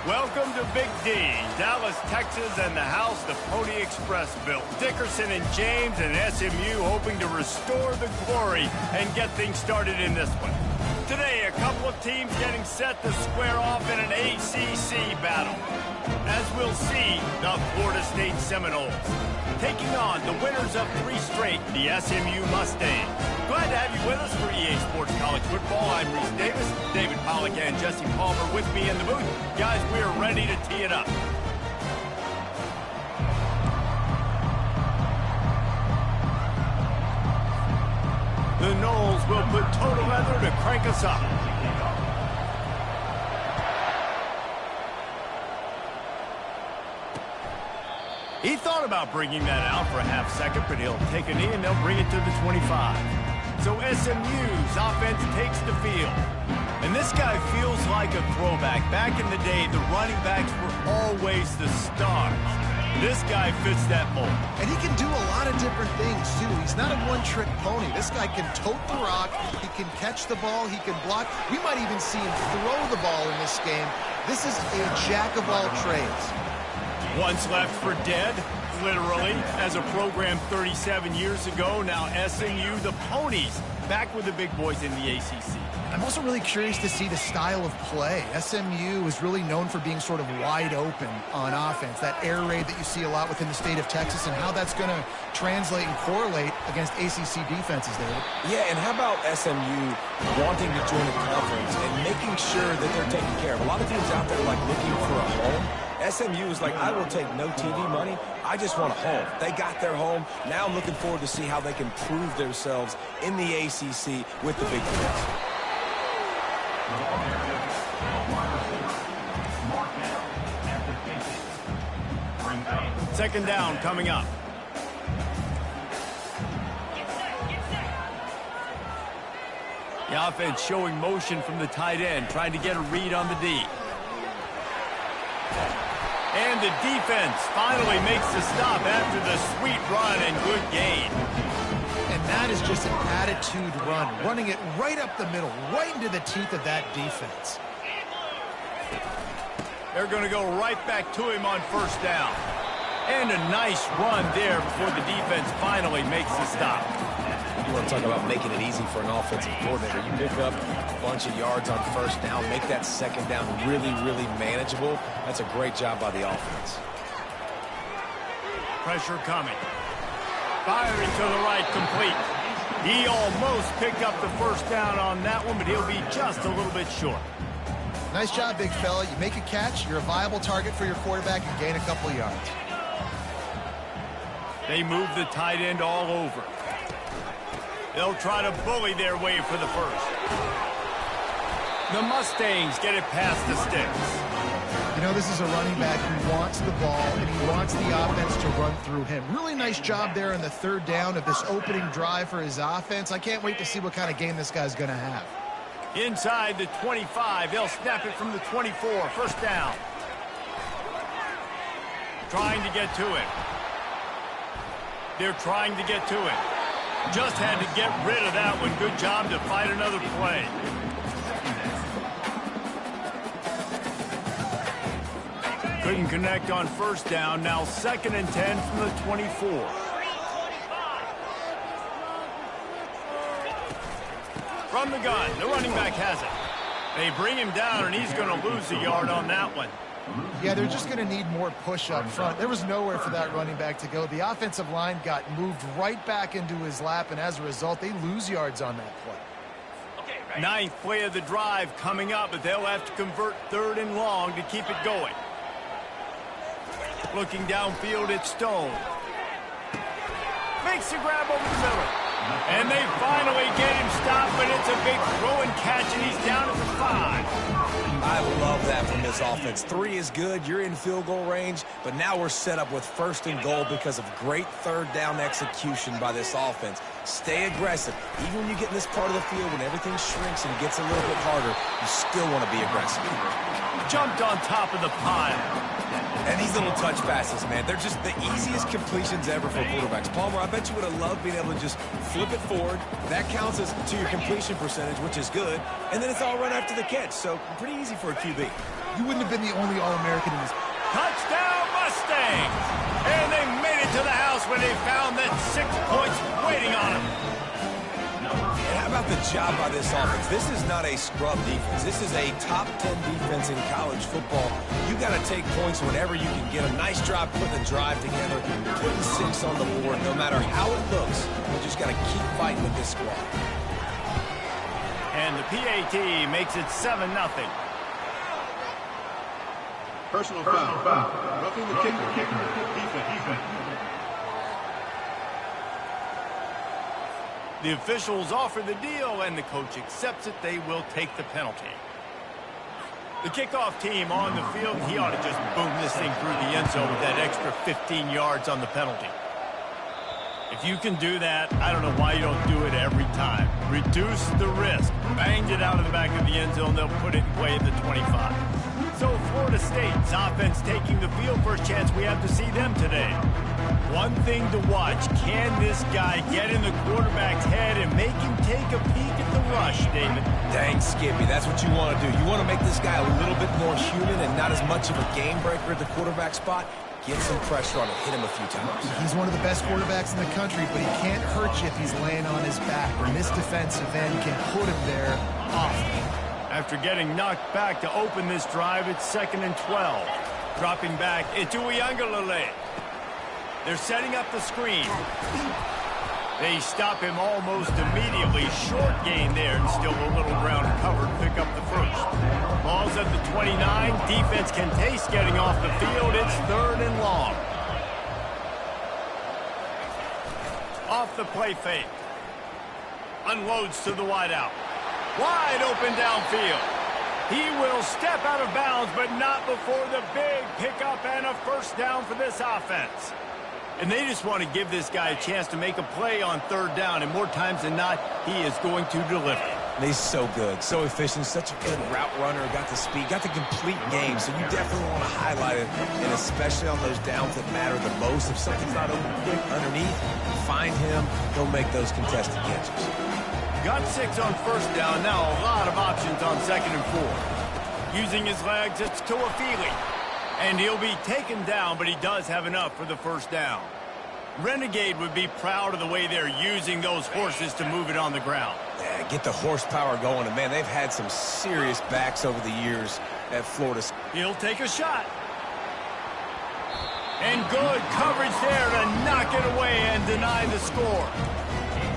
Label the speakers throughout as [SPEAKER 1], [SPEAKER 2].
[SPEAKER 1] Welcome to Big D, Dallas, Texas, and the house the Pony Express built. Dickerson and James and SMU hoping to restore the glory and get things started in this one. Today, a couple of teams getting set to square off in an ACC battle. As we'll see, the Florida State Seminoles taking on the winners of 3 straight, the SMU Mustangs. Glad to have you with us for EA Sports College Football. I'm Reese Davis, David Pollack and Jesse Palmer with me in the booth. Guys, we're ready to tee it up. The Noles will put total leather to crank us up. He thought about bringing that out for a half second, but he'll take a knee and they'll bring it to the 25. So SMU's offense takes the field. And this guy feels like a throwback. Back in the day, the running backs were always the stars. This guy fits that mold.
[SPEAKER 2] And he can do a lot of different things, too. He's not a one-trick pony. This guy can tote the rock. He can catch the ball. He can block. We might even see him throw the ball in this game. This is a jack of all trades.
[SPEAKER 1] Once left for dead, literally, as a program 37 years ago. Now SMU, the Ponies, back with the big boys in the ACC.
[SPEAKER 2] I'm also really curious to see the style of play. SMU is really known for being sort of wide open on offense, that air raid that you see a lot within the state of Texas, and how that's going to translate and correlate against ACC defenses, David.
[SPEAKER 3] Yeah, and how about SMU wanting to join a conference and making sure that they're taken care of? A lot of teams out there like looking for a home. SMU is like, I will take no TV money. I just want a home. They got their home. Now I'm looking forward to see how they can prove themselves in the ACC with the big boys.
[SPEAKER 1] Second down coming up. The offense showing motion from the tight end, trying to get a read on the D. And the defense finally makes the stop after the sweet run and good gain.
[SPEAKER 2] And that is just an attitude run, running it right up the middle, right into the teeth of that defense.
[SPEAKER 1] They're going to go right back to him on first down. And a nice run there before the defense finally makes the stop.
[SPEAKER 3] You want to talk about making it easy for an offensive coordinator. You pick up a bunch of yards on first down, make that second down really, really manageable. That's a great job by the offense.
[SPEAKER 1] Pressure coming. Firing to the right, complete. He almost picked up the first down on that one, but he'll be just a little bit short.
[SPEAKER 2] Nice job, big fella. You make a catch, you're a viable target for your quarterback, and gain a couple of yards.
[SPEAKER 1] They move the tight end all over. They'll try to bully their way for the first. The Mustangs get it past the sticks.
[SPEAKER 2] You know, this is a running back who wants the ball, and he wants the offense to run through him. Really nice job there in the third down of this opening drive for his offense. I can't wait to see what kind of game this guy's going to have.
[SPEAKER 1] Inside the 25, they'll snap it from the 24. First down. Trying to get to it. They're trying to get to it. Just had to get rid of that one. Good job to find another play. Couldn't connect on first down. Now 2nd and 10 from the 24. From the gun, the running back has it. They bring him down, and he's going to lose a yard on that one.
[SPEAKER 2] Yeah, they're just going to need more push up front. There was nowhere for that running back to go. The offensive line got moved right back into his lap, and as a result, they lose yards on that play.
[SPEAKER 1] Ninth play of the drive coming up, but they'll have to convert 3rd and long to keep it going. Looking downfield, it's Stone. Makes the grab over the middle. And they finally get him stopped, but it's a big throw and catch, and he's down at the 5.
[SPEAKER 3] I love that from this offense. 3 is good. You're in field goal range, but now we're set up with 1st and goal because of great 3rd down execution by this offense. Stay aggressive. Even when you get in this part of the field, when everything shrinks and gets a little bit harder, you still want to be aggressive.
[SPEAKER 1] Jumped on top of the pile.
[SPEAKER 3] And these little touch passes, man, they're just the easiest completions ever for quarterbacks. Palmer, I bet you would have loved being able to just flip it forward. That counts as to your completion percentage, which is good. And then it's all run after the catch, so pretty easy for a QB.
[SPEAKER 2] You wouldn't have been the only All-American in this.
[SPEAKER 1] Touchdown, Mustangs! And they made it to the house when they found that 6 points waiting on them.
[SPEAKER 3] And how about the job by this offense? This is not a scrub defense. This is a top 10 defense in college football. You got to take points whenever you can get a nice drive, putting a drive together, putting 6 on the board, no matter how it looks. You just got to keep fighting with this squad.
[SPEAKER 1] And the PAT makes it 7-0.
[SPEAKER 4] Personal foul. Roughing the kicker. Defense.
[SPEAKER 1] The officials offer the deal, and the coach accepts it. They will take the penalty. The kickoff team on the field, he ought to just boom this thing through the end zone with that extra 15 yards on the penalty. If you can do that, I don't know why you don't do it every time. Reduce the risk. Banged it out of the back of the end zone. They'll put it in play at the 25. So Florida State's offense taking the field. First chance we have to see them today. One thing to watch, can this guy get in the quarterback's head and make him take a peek at the rush, David?
[SPEAKER 3] Dang, Skippy, that's what you want to do. You want to make this guy a little bit more human and not as much of a game breaker at the quarterback spot. Get some pressure on him, hit him a few times.
[SPEAKER 2] He's one of the best quarterbacks in the country, but he can't hurt you if he's laying on his back. And this defensive end can put him there often.
[SPEAKER 1] After getting knocked back to open this drive, it's 2nd and 12. Dropping back, it's Uiagalelei. They're setting up the screen. They stop him almost immediately. Short gain there, and still a little ground covered. Pick up the first. Ball's at the 29. Defense can taste getting off the field. It's 3rd and long. Off the play fake. Unloads to the wideout. Wide open downfield. He will step out of bounds, but not before the big pickup and a first down for this offense. And they just want to give this guy a chance to make a play on 3rd down, and more times than not, he is going to deliver.
[SPEAKER 3] He's so good, so efficient, such a good route runner, got the speed, got the complete game, so you definitely want to highlight it, and especially on those downs that matter the most. If something's not open quick underneath, find him, he'll make those contested catches.
[SPEAKER 1] Got 6 on 1st down, now a lot of options on 2nd and 4. Using his legs, it's Tuafili. And he'll be taken down, but he does have enough for the first down. Renegade would be proud of the way they're using those horses to move it on the ground.
[SPEAKER 3] Yeah, get the horsepower going. And, man, they've had some serious backs over the years at Florida.
[SPEAKER 1] He'll take a shot. And good coverage there to knock it away and deny the score.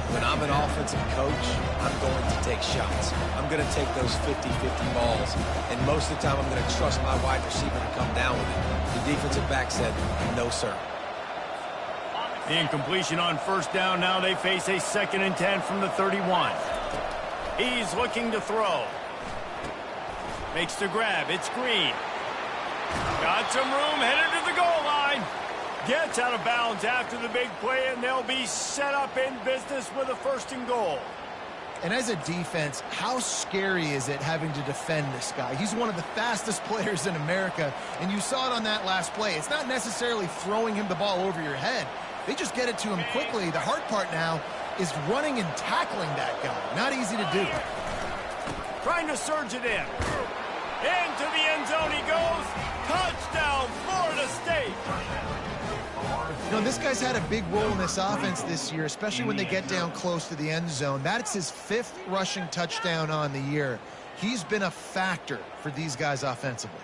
[SPEAKER 3] When I'm an offensive coach, I'm going to take shots. I'm going to take those 50-50 balls. And most of the time, I'm going to trust my wide receiver to come down with it. The defensive back said, no, sir.
[SPEAKER 1] The incompletion on 1st down. Now they face a 2nd and 10 from the 31. He's looking to throw. Makes the grab. It's Green. Got some room, headed to the goal line. Gets out of bounds after the big play, and they'll be set up in business with a 1st and goal.
[SPEAKER 2] And as a defense, how scary is it having to defend this guy? He's one of the fastest players in America, and you saw it on that last play. It's not necessarily throwing him the ball over your head. They just get it to him quickly. The hard part now is running and tackling that guy. Not easy to do.
[SPEAKER 1] Trying to surge it in. Into the end zone he goes. Touchdown, Florida State.
[SPEAKER 2] You know, this guy's had a big role in this offense this year, especially when they get down close to the end zone. That's his 5th rushing touchdown on the year. He's been a factor for these guys offensively.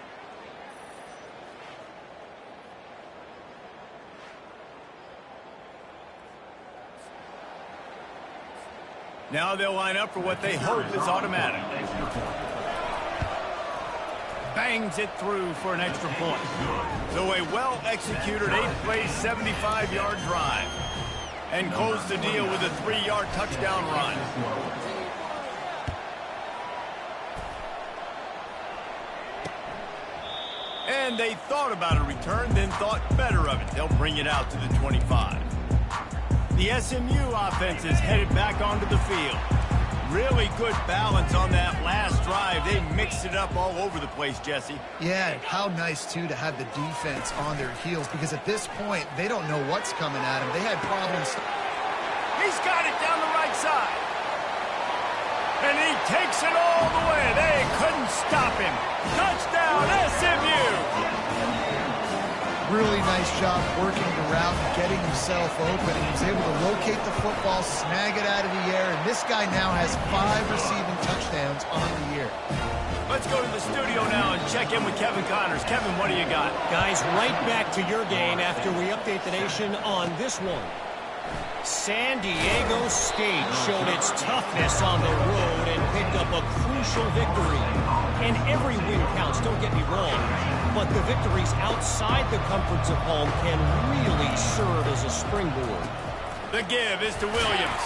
[SPEAKER 1] Now they'll line up for what they hope is automatic. Bangs it through for an extra point. So a well-executed 8-play, 75-yard drive. And close the deal with a 3-yard touchdown run. And they thought about a return, then thought better of it. They'll bring it out to the 25. The SMU offense is headed back onto the field. Really good balance on that last drive. They mixed it up all over the place, Jesse.
[SPEAKER 2] Yeah, how nice, too, to have the defense on their heels, because at this point, they don't know what's coming at them. They had problems.
[SPEAKER 1] He's got it down the right side. And he takes it all the way. They couldn't stop him. Touchdown, SMU!
[SPEAKER 2] Really nice job working the route and getting himself open. He was able to locate the football, snag it out of the air, and this guy now has 5 receiving touchdowns on the year.
[SPEAKER 1] Let's go to the studio now and check in with Kevin Connors. Kevin, what do you got?
[SPEAKER 5] Guys, right back to your game after we update the nation on this one. San Diego State showed its toughness on the road and picked up a crucial victory. And every win counts, don't get me wrong. But the victories outside the comforts of home can really serve as a springboard.
[SPEAKER 1] The give is to Williams.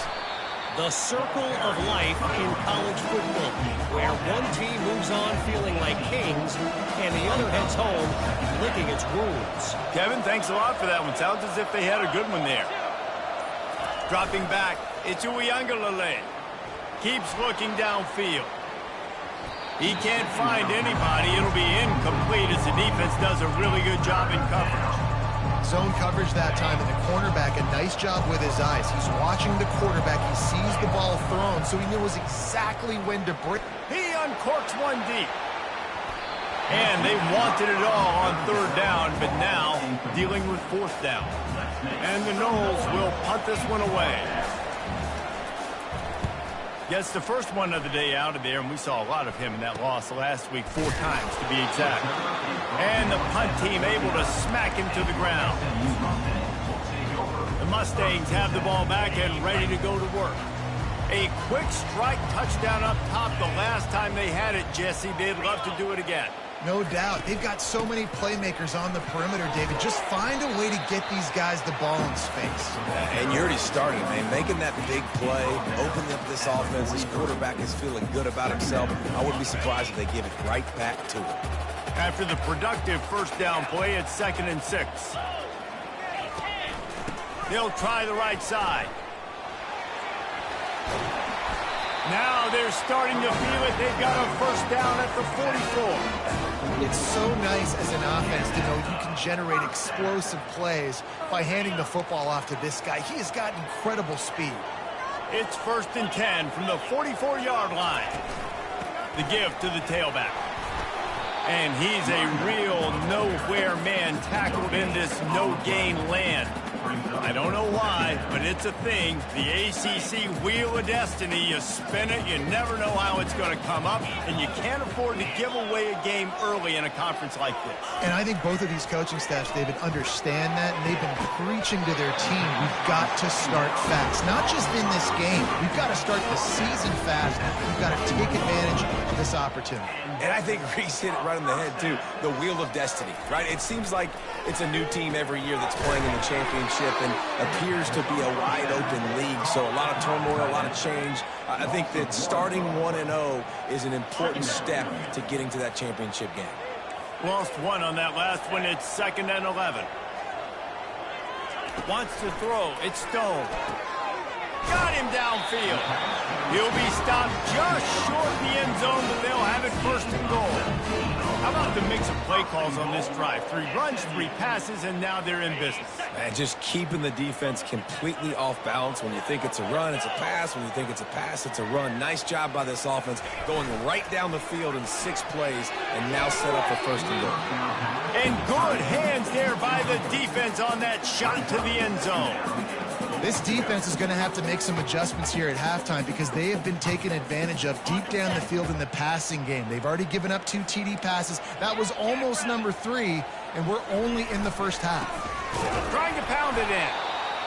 [SPEAKER 5] The circle of life in college football, where one team moves on feeling like kings and the other heads home licking its wounds.
[SPEAKER 1] Kevin, thanks a lot for that one. Sounds as if they had a good one there. Dropping back, it's Uiagalelei. Keeps looking downfield. He can't find anybody. It'll be incomplete as the defense does a really good job in coverage.
[SPEAKER 2] Zone coverage that time, and the cornerback, a nice job with his eyes. He's watching the quarterback. He sees the ball thrown, so he knows exactly when to break.
[SPEAKER 1] He uncorks one deep. And they wanted it all on 3rd down, but now dealing with 4th down. And the Noles will punt this one away. Gets the first one of the day out of there, and we saw a lot of him in that loss last week, 4 times to be exact. And the punt team able to smack him to the ground. The Mustangs have the ball back and ready to go to work. A quick strike touchdown up top the last time they had it, Jesse. They'd love to do it again.
[SPEAKER 2] No doubt. They've got so many playmakers on the perimeter, David. Just find a way to get these guys the ball in space.
[SPEAKER 3] And you already started, man. Making that big play, opening up this offense. This quarterback is feeling good about himself. I wouldn't be surprised if they give it right back to him.
[SPEAKER 1] After the productive 1st down play, it's 2nd and 6. They'll try the right side. Now they're starting to feel it. They've got a 1st down at the 44.
[SPEAKER 2] It's so nice as an offense to know you can generate explosive plays by handing the football off to this guy. He has got incredible speed.
[SPEAKER 1] It's 1st and 10 from the 44-yard line. The give to the tailback. And he's a real nowhere man tackled in this no-gain land. I don't know why, but it's a thing. The ACC Wheel of Destiny, you spin it, you never know how it's going to come up, and you can't afford to give away a game early in a conference like this.
[SPEAKER 2] And I think both of these coaching staffs, David, understand that, and they've been preaching to their team, we've got to start fast. Not just in this game. We've got to start the season fast. We've got to take advantage of this opportunity.
[SPEAKER 3] And I think Reese hit it right on the head, too. The Wheel of Destiny, right? It seems like it's a new team every year that's playing in the championship and appears to be a wide-open league. So a lot of turmoil, a lot of change. I think that starting 1-0 is an important step to getting to that championship game.
[SPEAKER 1] Lost one on that last one. It's 2nd and 11. Wants to throw. It's Stone. Got him downfield. He'll be stopped just short of the end zone, but they'll have it 1st and goal. How about the mix of play calls on this drive? 3 runs, 3 passes, and now they're in business.
[SPEAKER 3] Man, just keeping the defense completely off balance. When you think it's a run, it's a pass. When you think it's a pass, it's a run. Nice job by this offense, going right down the field in 6 plays, and now set up for 1st and goal.
[SPEAKER 1] And good hands there by the defense on that shot to the end zone.
[SPEAKER 2] This defense is going to have to make some adjustments here at halftime because they have been taken advantage of deep down the field in the passing game. They've already given up 2 TD passes. That was almost number 3, and we're only in the 1st half.
[SPEAKER 1] Trying to pound it in.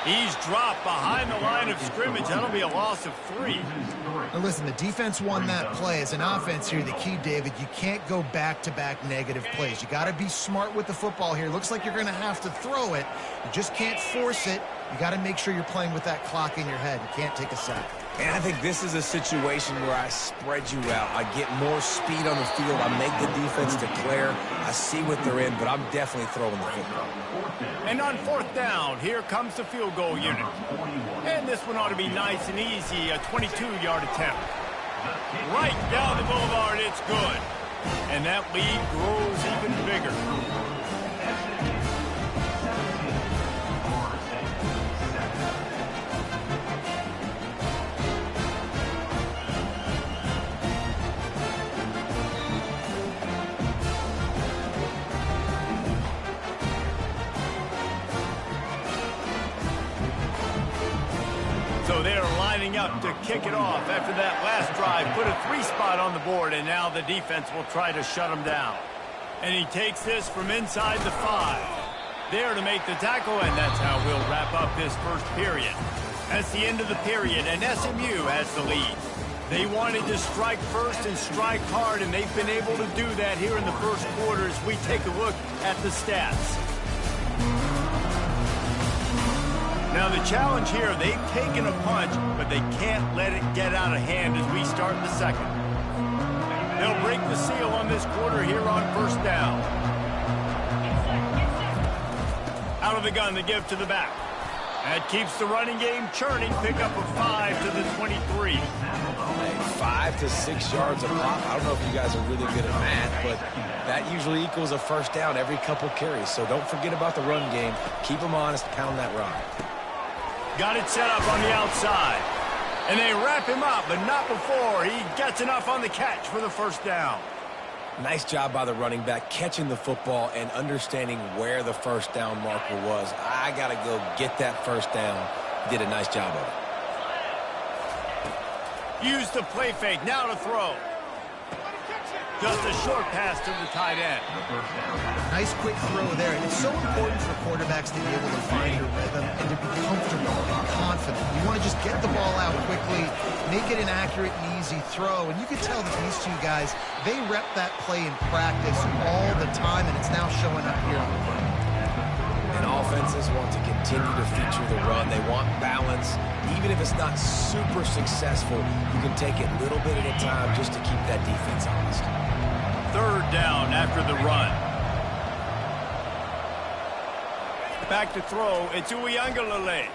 [SPEAKER 1] He's dropped behind the line of scrimmage. That'll be a loss of 3.
[SPEAKER 2] Now listen, the defense won that play. As an offense here, the key, David, you can't go back-to-back negative plays. You got to be smart with the football here. Looks like you're going to have to throw it. You just can't force it. You got to make sure you're playing with that clock in your head. You can't take a sack.
[SPEAKER 3] And I think this is a situation where I spread you out. I get more speed on the field. I make the defense declare. I see what they're in, but I'm definitely throwing the football.
[SPEAKER 1] And on 4th down, here comes the field goal unit. And this one ought to be nice and easy, a 22-yard attempt. Right down the boulevard, it's good. And that lead grows even bigger. So they're lining up to kick it off after that last drive. Put a 3-spot on the board, and now the defense will try to shut them down. And he takes this from inside the 5. There to make the tackle, and that's how we'll wrap up this first period. That's the end of the period, and SMU has the lead. They wanted to strike first and strike hard, and they've been able to do that here in the first quarter as we take a look at the stats. Now the challenge here, they've taken a punch, but they can't let it get out of hand as we start the second. They'll break the seal on this quarter here on 1st down. Out of the gun, the give to the back. That keeps the running game churning. Pick up a 5 to the 23.
[SPEAKER 3] 5 to 6 yards a pop. I don't know if you guys are really good at math, but that usually equals a 1st down every couple carries. So don't forget about the run game. Keep them honest, pound that rock.
[SPEAKER 1] Got it set up on the outside. And they wrap him up, but not before he gets enough on the catch for the 1st down.
[SPEAKER 3] Nice job by the running back catching the football and understanding where the 1st down marker was. I got to go get that 1st down. He did a nice job of it.
[SPEAKER 1] Use the play fake. Now to throw. Just a short pass to the tight end.
[SPEAKER 2] Nice quick throw there. It's so important for quarterbacks to be able to find a rhythm and to be comfortable and confident. You want to just get the ball out quickly, make it an accurate and easy throw. And you can tell that these two guys, they rep that play in practice all the time, and it's now showing up here on the field.
[SPEAKER 3] And offenses want to continue to feature the run. They want balance. Even if it's not super successful, you can take it little bit at a time just to keep that defense honest.
[SPEAKER 1] 3rd down after the run. Back to throw. It's Uiagalelei.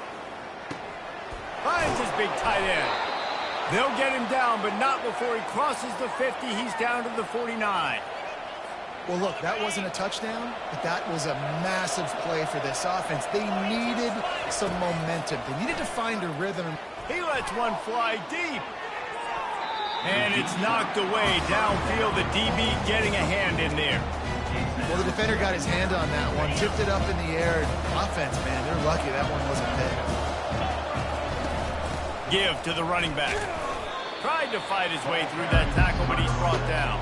[SPEAKER 1] Finds his big tight end. They'll get him down, but not before he crosses the 50. He's down to the 49.
[SPEAKER 2] Well, look, that wasn't a touchdown, but that was a massive play for this offense. They needed some momentum. They needed to find a rhythm.
[SPEAKER 1] He lets one fly deep. And it's knocked away downfield. The DB getting a hand in there.
[SPEAKER 2] Well, the defender got his hand on that one, tipped it up in the air. Offense, man, they're lucky that one wasn't picked.
[SPEAKER 1] Give to the running back. Tried to fight his way through that tackle, but he's brought down.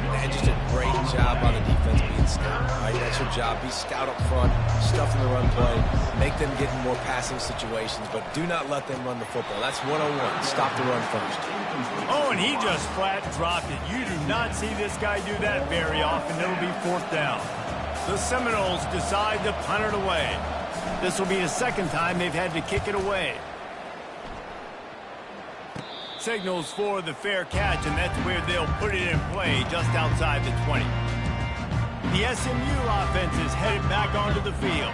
[SPEAKER 3] And just a great job by the defense being stout. Right? That's your job. Be stout up front, stuff in the run play, make them get in more passing situations, but do not let them run the football. That's 101. Stop the run first.
[SPEAKER 1] Oh, and he just flat dropped it. You do not see this guy do that very often. It'll be 4th down. The Seminoles decide to punt it away. This will be the 2nd time they've had to kick it away. Signals for the fair catch, and that's where they'll put it in play just outside the 20. The SMU offense is headed back onto the field.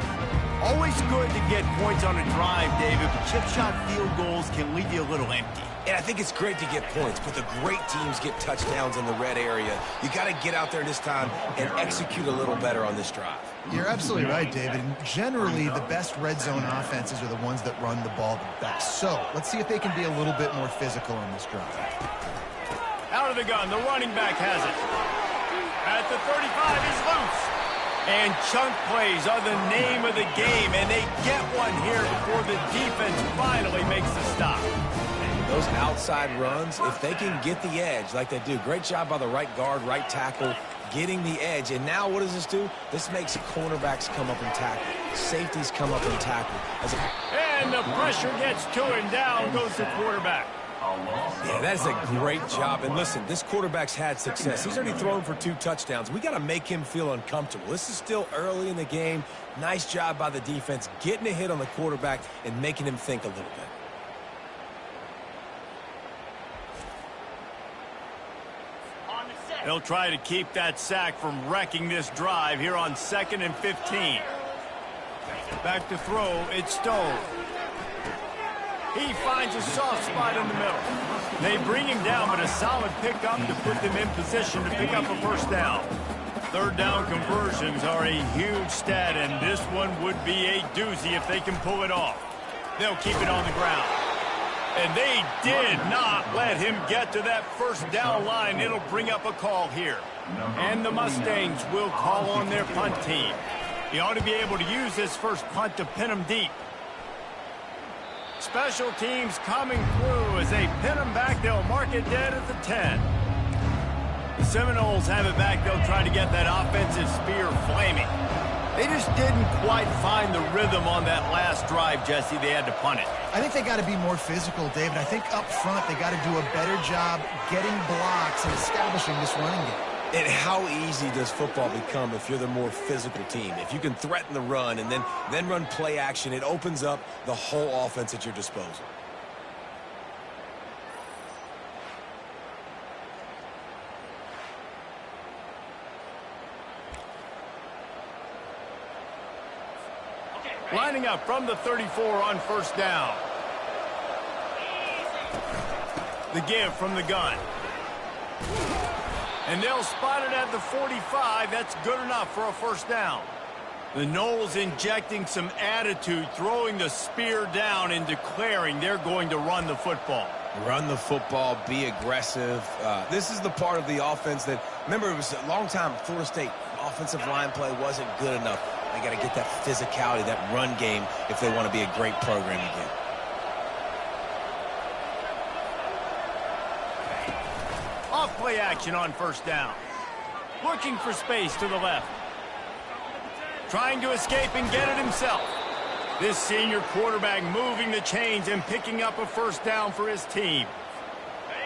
[SPEAKER 1] Always good to get points on a drive, David, but chip shot field goals can leave you a little empty.
[SPEAKER 3] And I think it's great to get points, but the great teams get touchdowns in the red area. You got to get out there this time and execute a little better on this drive.
[SPEAKER 2] You're absolutely right, David. And generally, the best red zone offenses are the ones that run the ball the best. So let's see if they can be a little bit more physical on this drive.
[SPEAKER 1] Out of the gun, the running back has it. At the 35, he's loose. And chunk plays are the name of the game, and they get one here before the defense finally makes the stop.
[SPEAKER 3] Those outside runs, if they can get the edge like they do, great job by the right guard, right tackle, getting the edge. And now what does this do? This makes cornerbacks come up and tackle. Safeties come up and tackle.
[SPEAKER 1] And the pressure gets to him. Down goes the quarterback.
[SPEAKER 3] Yeah, that's a great job. And listen, this quarterback's had success. He's already thrown for 2 touchdowns. We got to make him feel uncomfortable. This is still early in the game. Nice job by the defense, getting a hit on the quarterback and making him think a little bit.
[SPEAKER 1] They'll try to keep that sack from wrecking this drive here on 2nd and 15. Back to throw, it's Stone. He finds a soft spot in the middle. They bring him down, but a solid pickup to put them in position to pick up a first down. Third down conversions are a huge stat, and this one would be a doozy if they can pull it off. They'll keep it on the ground. And they did not let him get to that first down line. It'll bring up a call here. And the Mustangs will call on their punt team. He ought to be able to use this first punt to pin them deep. Special teams coming through as they pin them back. They'll mark it dead at the 10. The Seminoles have it back. They'll try to get that offensive spear flaming. They just didn't quite find the rhythm on that last drive, Jesse. They had to punt it.
[SPEAKER 2] I think they got to be more physical, David. I think up front they got to do a better job getting blocks and establishing this running game.
[SPEAKER 3] And how easy does football become if you're the more physical team? If you can threaten the run and then run play action, it opens up the whole offense at your disposal.
[SPEAKER 1] Lining up from the 34 on first down. The give from the gun. And they'll spot it at the 45. That's good enough for a first down. The Noles injecting some attitude, throwing the spear down and declaring they're going to run the football.
[SPEAKER 3] Run the football, be aggressive. This is the part of the offense that, remember, it was a long time Florida State offensive line play wasn't good enough. They got to get that physicality, that run game, if they want to be a great program again.
[SPEAKER 1] Off play action on first down. Looking for space to the left. Trying to escape and get it himself. This senior quarterback moving the chains and picking up a first down for his team.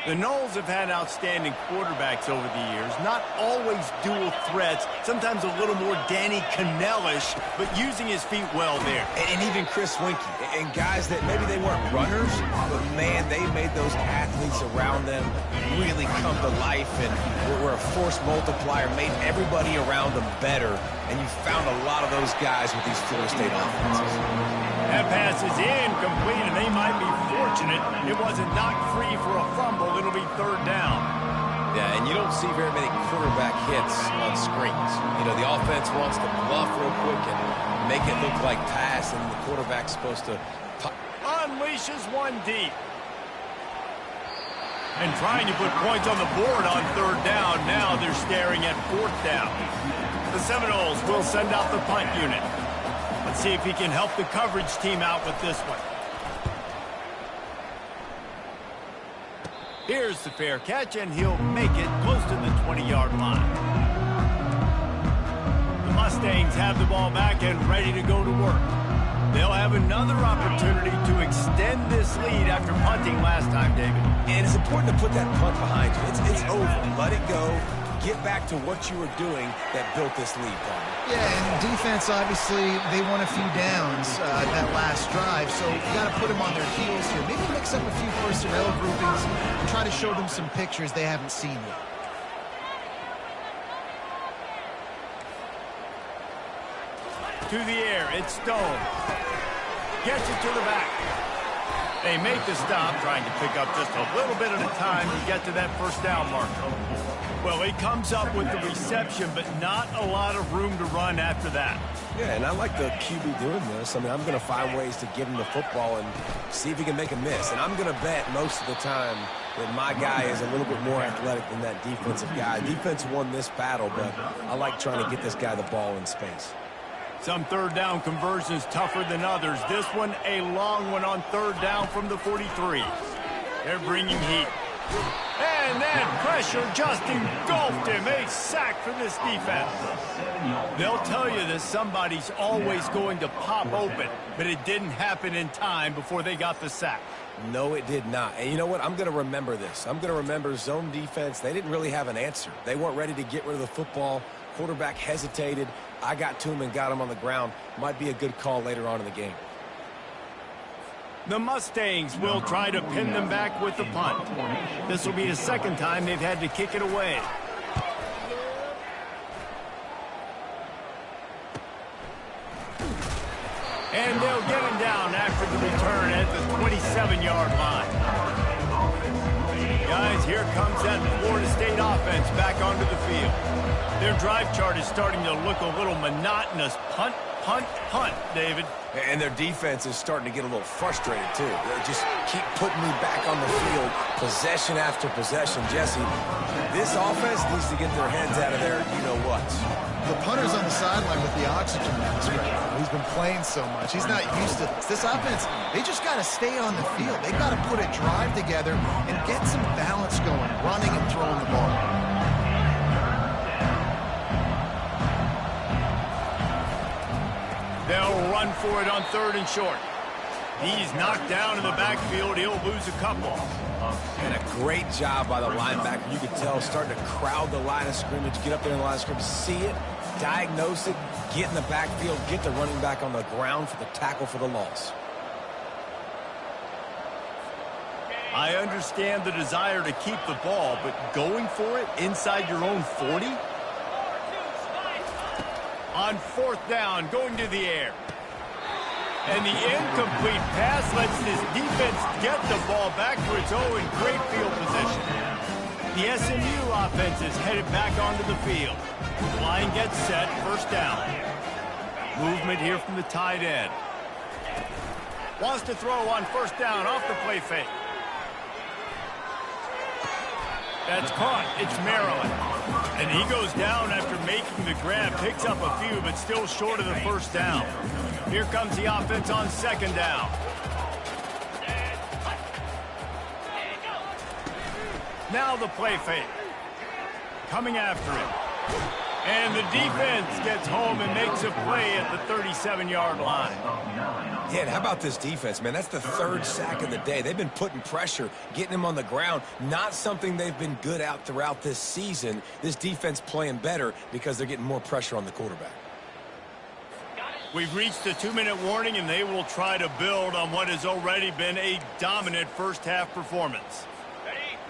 [SPEAKER 1] The Noles have had outstanding quarterbacks over the years, not always dual threats, sometimes a little more Danny Cannell-ish, but using his feet well there.
[SPEAKER 3] And even Chris Winkie, and guys that maybe they weren't runners, but man, they made those athletes around them really come to life and were a force multiplier, made everybody around them better, and you found a lot of those guys with these Florida State offenses.
[SPEAKER 1] That pass is incomplete, and they might be fortunate it wasn't knocked free for a fumble. It'll be third down.
[SPEAKER 3] Yeah, and you don't see very many quarterback hits on screens. You know, the offense wants to bluff real quick and make it look like pass, and the quarterback's supposed to
[SPEAKER 1] unleashes one deep. And trying to put points on the board on third down. Now they're staring at fourth down. The Seminoles will send out the punt unit. Let's see if he can help the coverage team out with this one. Here's the fair catch, and he'll make it close to the 20-yard line. The Mustangs have the ball back and ready to go to work. They'll have another opportunity to extend this lead after punting last time, David.
[SPEAKER 3] And it's important to put that punt behind you. It's over. Let it go. Get back to what you were doing that built this lead, Paul.
[SPEAKER 2] Yeah, and defense, obviously, they won a few downs that last drive, so you got to put them on their heels here. Maybe mix up a few personnel groupings and try to show them some pictures they haven't seen yet.
[SPEAKER 1] To the air, it's Stone. Gets it to the back. They make the stop, trying to pick up just a little bit at a time to get to that first down marker. Well, he comes up with the reception, but not a lot of room to run after that.
[SPEAKER 3] Yeah, and I like the QB doing this. I mean, I'm going to find ways to give him the football and see if he can make a miss. And I'm going to bet most of the time that my guy is a little bit more athletic than that defensive guy. Defense won this battle, but I like trying to get this guy the ball in space.
[SPEAKER 1] Some third down conversions tougher than others. This one a long one on third down from the 43. They're bringing heat. And that pressure just engulfed him. A sack for this defense. They'll tell you that somebody's always going to pop open, but it didn't happen in time before they got the sack.
[SPEAKER 3] No, it did not. And you know what? I'm going to remember this. I'm going to remember zone defense. They didn't really have an answer. They weren't ready to get rid of the football. Quarterback hesitated. I got to him and got him on the ground. Might be a good call later on in the game.
[SPEAKER 1] The Mustangs will try to pin them back with the punt. This will be the second time they've had to kick it away. And they'll get him down after the return at the 27-yard line. Guys, here comes that Florida State offense back onto the field. Their drive chart is starting to look a little monotonous. Punt, punt, punt, David.
[SPEAKER 3] And their defense is starting to get a little frustrated, too. They just keep putting me back on the field, possession after possession. Jesse, this offense needs to get their heads out of their you-know-whats.
[SPEAKER 2] The punter's on the sideline with the oxygen mask right now. He's been playing so much. He's not used to this. This offense, they just got to stay on the field. They got to put a drive together and get some balance going, running and throwing the ball.
[SPEAKER 1] They'll run for it on 3rd and short. He's knocked down in the backfield. He'll lose a couple.
[SPEAKER 3] And a great job by the linebacker. You could tell starting to crowd the line of scrimmage, get up there in the line of scrimmage, see it, diagnose it, get in the backfield, get the running back on the ground for the tackle for the loss.
[SPEAKER 1] I understand the desire to keep the ball, but going for it inside your own 40? On 4th down, going to the air. And the incomplete pass lets this defense get the ball back to its own great field position. The SMU offense is headed back onto the field. Line gets set, 1st down. Movement here from the tight end. Wants to throw on 1st down off the play fake. That's caught. It's Maryland. And he goes down after making the grab. Picks up a few, but still short of the 1st down. Here comes the offense on 2nd down. Now the play fake. Coming after him. And the defense gets home and makes a play at the 37-yard line.
[SPEAKER 3] Yeah, and how about this defense, man? That's the 3rd sack of the day. They've been putting pressure, getting him on the ground. Not something they've been good at throughout this season. This defense playing better because they're getting more pressure on the quarterback.
[SPEAKER 1] We've reached the 2-minute warning, and they will try to build on what has already been a dominant first-half performance.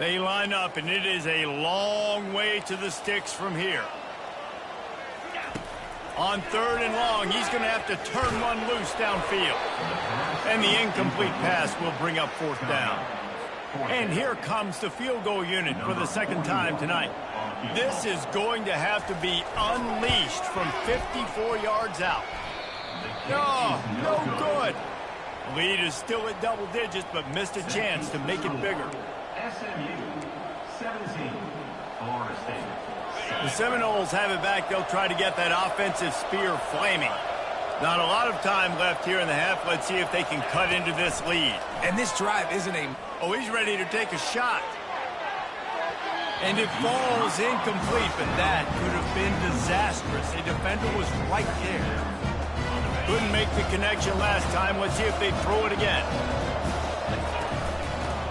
[SPEAKER 1] They line up, and it is a long way to the sticks from here. On 3rd and long, he's going to have to turn one loose downfield. And the incomplete pass will bring up 4th down. And here comes the field goal unit for the 2nd time tonight. This is going to have to be unleashed from 54 yards out. No good. Lead is still at double digits, but missed a chance to make it bigger.
[SPEAKER 6] SMU 17, Florida State.
[SPEAKER 1] The Seminoles have it back. They'll try to get that offensive spear flaming. Not a lot of time left here in the half. Let's see if they can cut into this lead.
[SPEAKER 3] And this drive isn't a...
[SPEAKER 1] Oh, he's ready to take a shot. And it falls incomplete, but that could have been disastrous. A defender was right there. Couldn't make the connection last time. Let's see if they throw it again.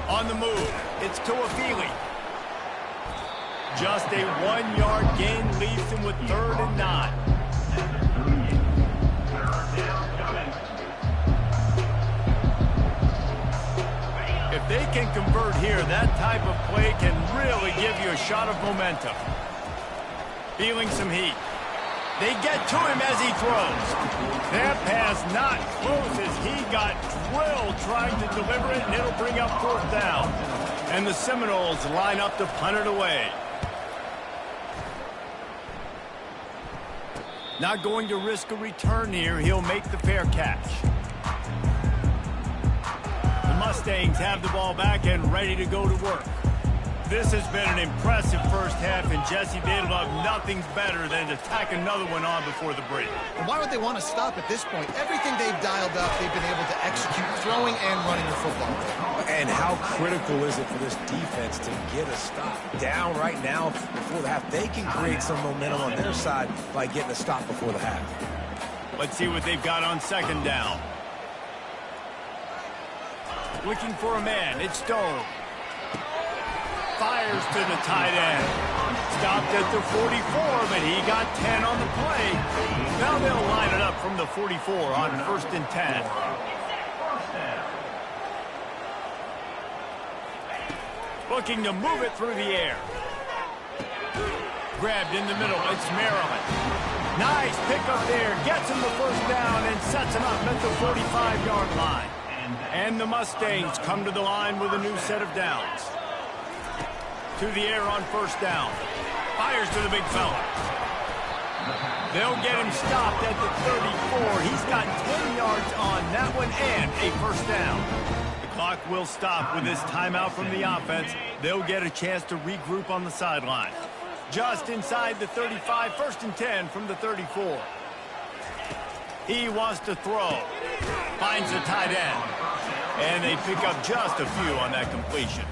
[SPEAKER 1] On the move, it's Tuafili. Just a 1-yard gain leaves him with 3rd and 9. If they can convert here, that type of play can really give you a shot of momentum. Feeling some heat. They get to him as he throws. That pass not close as he got drilled trying to deliver it, and it'll bring up 4th down. And the Seminoles line up to punt it away. Not going to risk a return here. He'll make the fair catch. The Mustangs have the ball back and ready to go to work. This has been an impressive first half, and Jesse, they'd love nothing better than to tack another one on before the break.
[SPEAKER 2] And why would they want to stop at this point? Everything they've dialed up, they've been able to execute, throwing and running the football.
[SPEAKER 3] And how critical is it for this defense to get a stop down right now before the half? They can create some momentum on their side by getting a stop before the half.
[SPEAKER 1] Let's see what they've got on 2nd down. Looking for a man. It's Stone. Fires to the tight end. Stopped at the 44, but he got 10 on the play. Now they'll line it up from the 44 on 1st and 10. Looking to move it through the air. Grabbed in the middle. It's Maryland. Nice pickup there. Gets him the first down and sets him up at the 45-yard line. And the Mustangs come to the line with a new set of downs. To the air on first down. Fires to the big fella. They'll get him stopped at the 34. He's got 10 yards on that one and a first down. The clock will stop with this timeout from the offense. They'll get a chance to regroup on the sideline. Just inside the 35, first and 10 from the 34. He wants to throw. Finds the tight end. And they pick up just a few on that completion.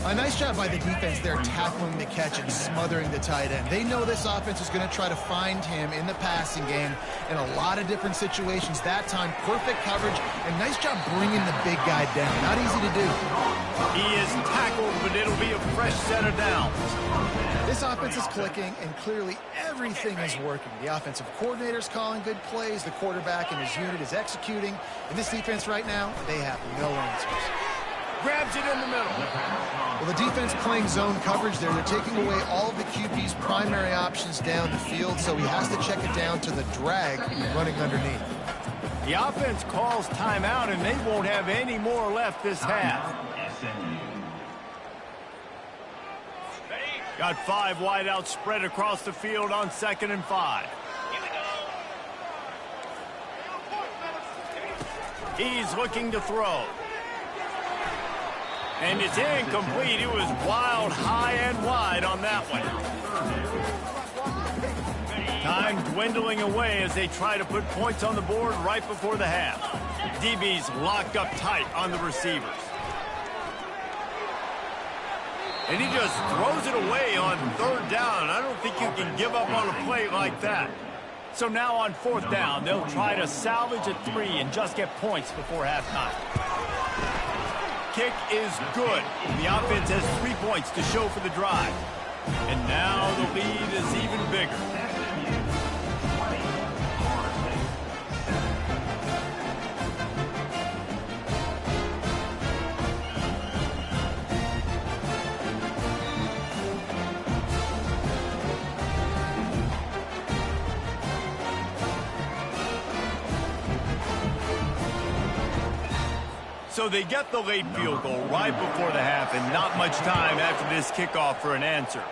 [SPEAKER 2] A nice job by the defense there, tackling the catch and smothering the tight end. They know this offense is going to try to find him in the passing game in a lot of different situations. That time, perfect coverage, and nice job bringing the big guy down. Not easy to do.
[SPEAKER 1] He is tackled, but it'll be a fresh set of downs.
[SPEAKER 2] This offense is clicking, and clearly everything is working. The offensive coordinator's calling good plays. The quarterback and his unit is executing. And this defense right now, they have no answers.
[SPEAKER 1] Grabs it in the middle.
[SPEAKER 2] Well, the defense playing zone coverage there. They're taking away all of the QB's primary options down the field, so he has to check it down to the drag running underneath.
[SPEAKER 1] The offense calls timeout, and they won't have any more left this half. Got 5 wideouts spread across the field on 2nd and 5. He's looking to throw. And it's incomplete. It was wild, high, and wide on that one. Time dwindling away as they try to put points on the board right before the half. DB's locked up tight on the receivers. And he just throws it away on 3rd down. I don't think you can give up on a play like that. So now on 4th down, they'll try to salvage a 3 and just get points before halftime. Kick is good. The offense has 3 points to show for the drive. And now the lead is even bigger. So they get the late field goal right before the half, and not much time after this kickoff for an answer.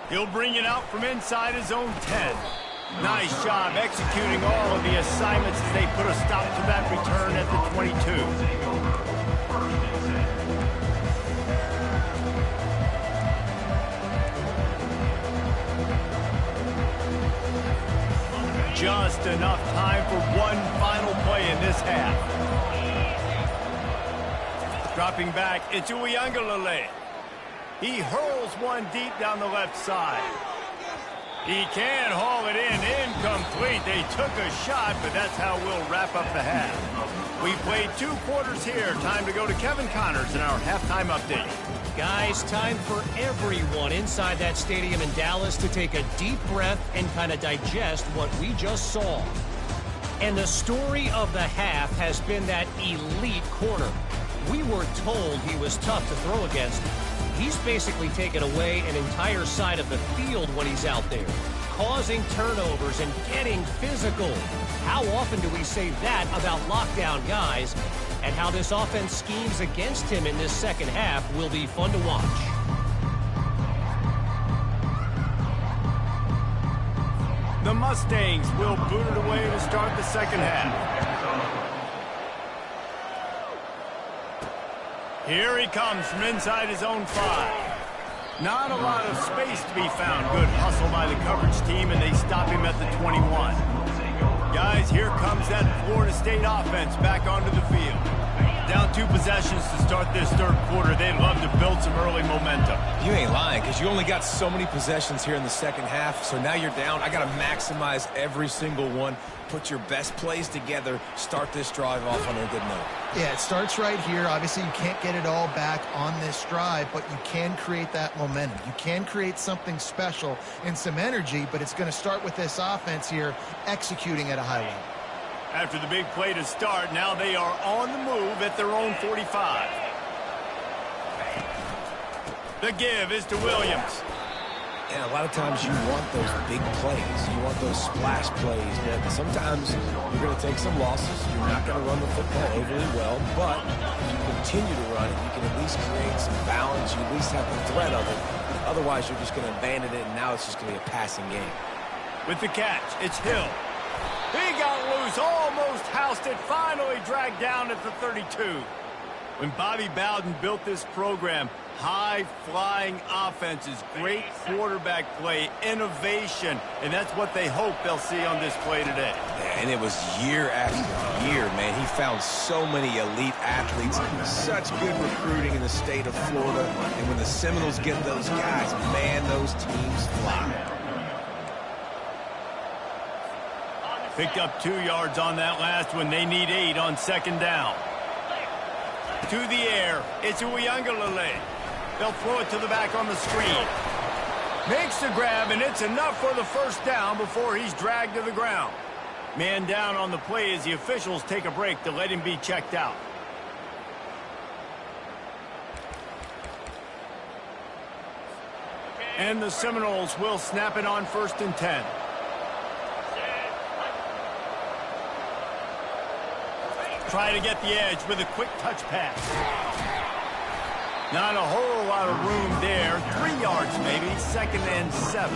[SPEAKER 1] He'll bring it out from inside his own 10. Nice job executing all of the assignments as they put a stop to that return at the 22. Just enough time for one final play in this half. Dropping back, it's Uiagalelei. He hurls one deep down the left side. He can haul it in, incomplete. They took a shot, but that's how we'll wrap up the half. We played 2 quarters here. Time to go to Kevin Connors in our halftime update.
[SPEAKER 5] Guys, time for everyone inside that stadium in Dallas to take a deep breath and kind of digest what we just saw. And the story of the half has been that elite corner. We were told he was tough to throw against. He's basically taken away an entire side of the field when he's out there, causing turnovers and getting physical. How often do we say that about lockdown guys? And how this offense schemes against him in this second half will be fun to watch.
[SPEAKER 1] The Mustangs will boot it away to start the second half. Here he comes from inside his own 5. Not a lot of space to be found. Good hustle by the coverage team, and they stop him at the 21. Guys, here comes that Florida State offense back onto the field. Down 2 possessions to start this 3rd quarter. They'd love to build some early momentum.
[SPEAKER 3] You ain't lying, because you only got so many possessions here in the second half, so now you're down. I got to maximize every single one. Put your best plays together. Start this drive off on a good note.
[SPEAKER 2] Yeah, it starts right here. Obviously, you can't get it all back on this drive, but you can create that momentum. You can create something special and some energy, but it's going to start with this offense here executing at a high level.
[SPEAKER 1] After the big play to start, now they are on the move at their own 45. The give is to Williams.
[SPEAKER 3] And a lot of times you want those big plays. You want those splash plays. But sometimes you're going to take some losses. You're not going to run the football overly well. But if you continue to run it, you can at least create some balance. You at least have the threat of it. Otherwise, you're just going to abandon it, and now it's just going to be a passing game.
[SPEAKER 1] With the catch, it's Hill. He got loose, almost housed it, finally dragged down at the 32. When Bobby Bowden built this program, high-flying offenses, great quarterback play, innovation, and that's what they hope they'll see on this play today.
[SPEAKER 3] Yeah, and it was year after year, man. He found so many elite athletes, such good recruiting in the state of Florida, and when the Seminoles get those guys, man, those teams fly.
[SPEAKER 1] Picked up 2 yards on that last one. They need 8 on second down. To the air, it's Uiagalelei. They'll throw it to the back on the screen. Makes the grab, and it's enough for the first down before he's dragged to the ground. Man down on the play as the officials take a break to let him be checked out. And the Seminoles will snap it on 1st and 10. Try to get the edge with a quick touch pass. Not a whole lot of room there. 3 yards maybe, 2nd and 7.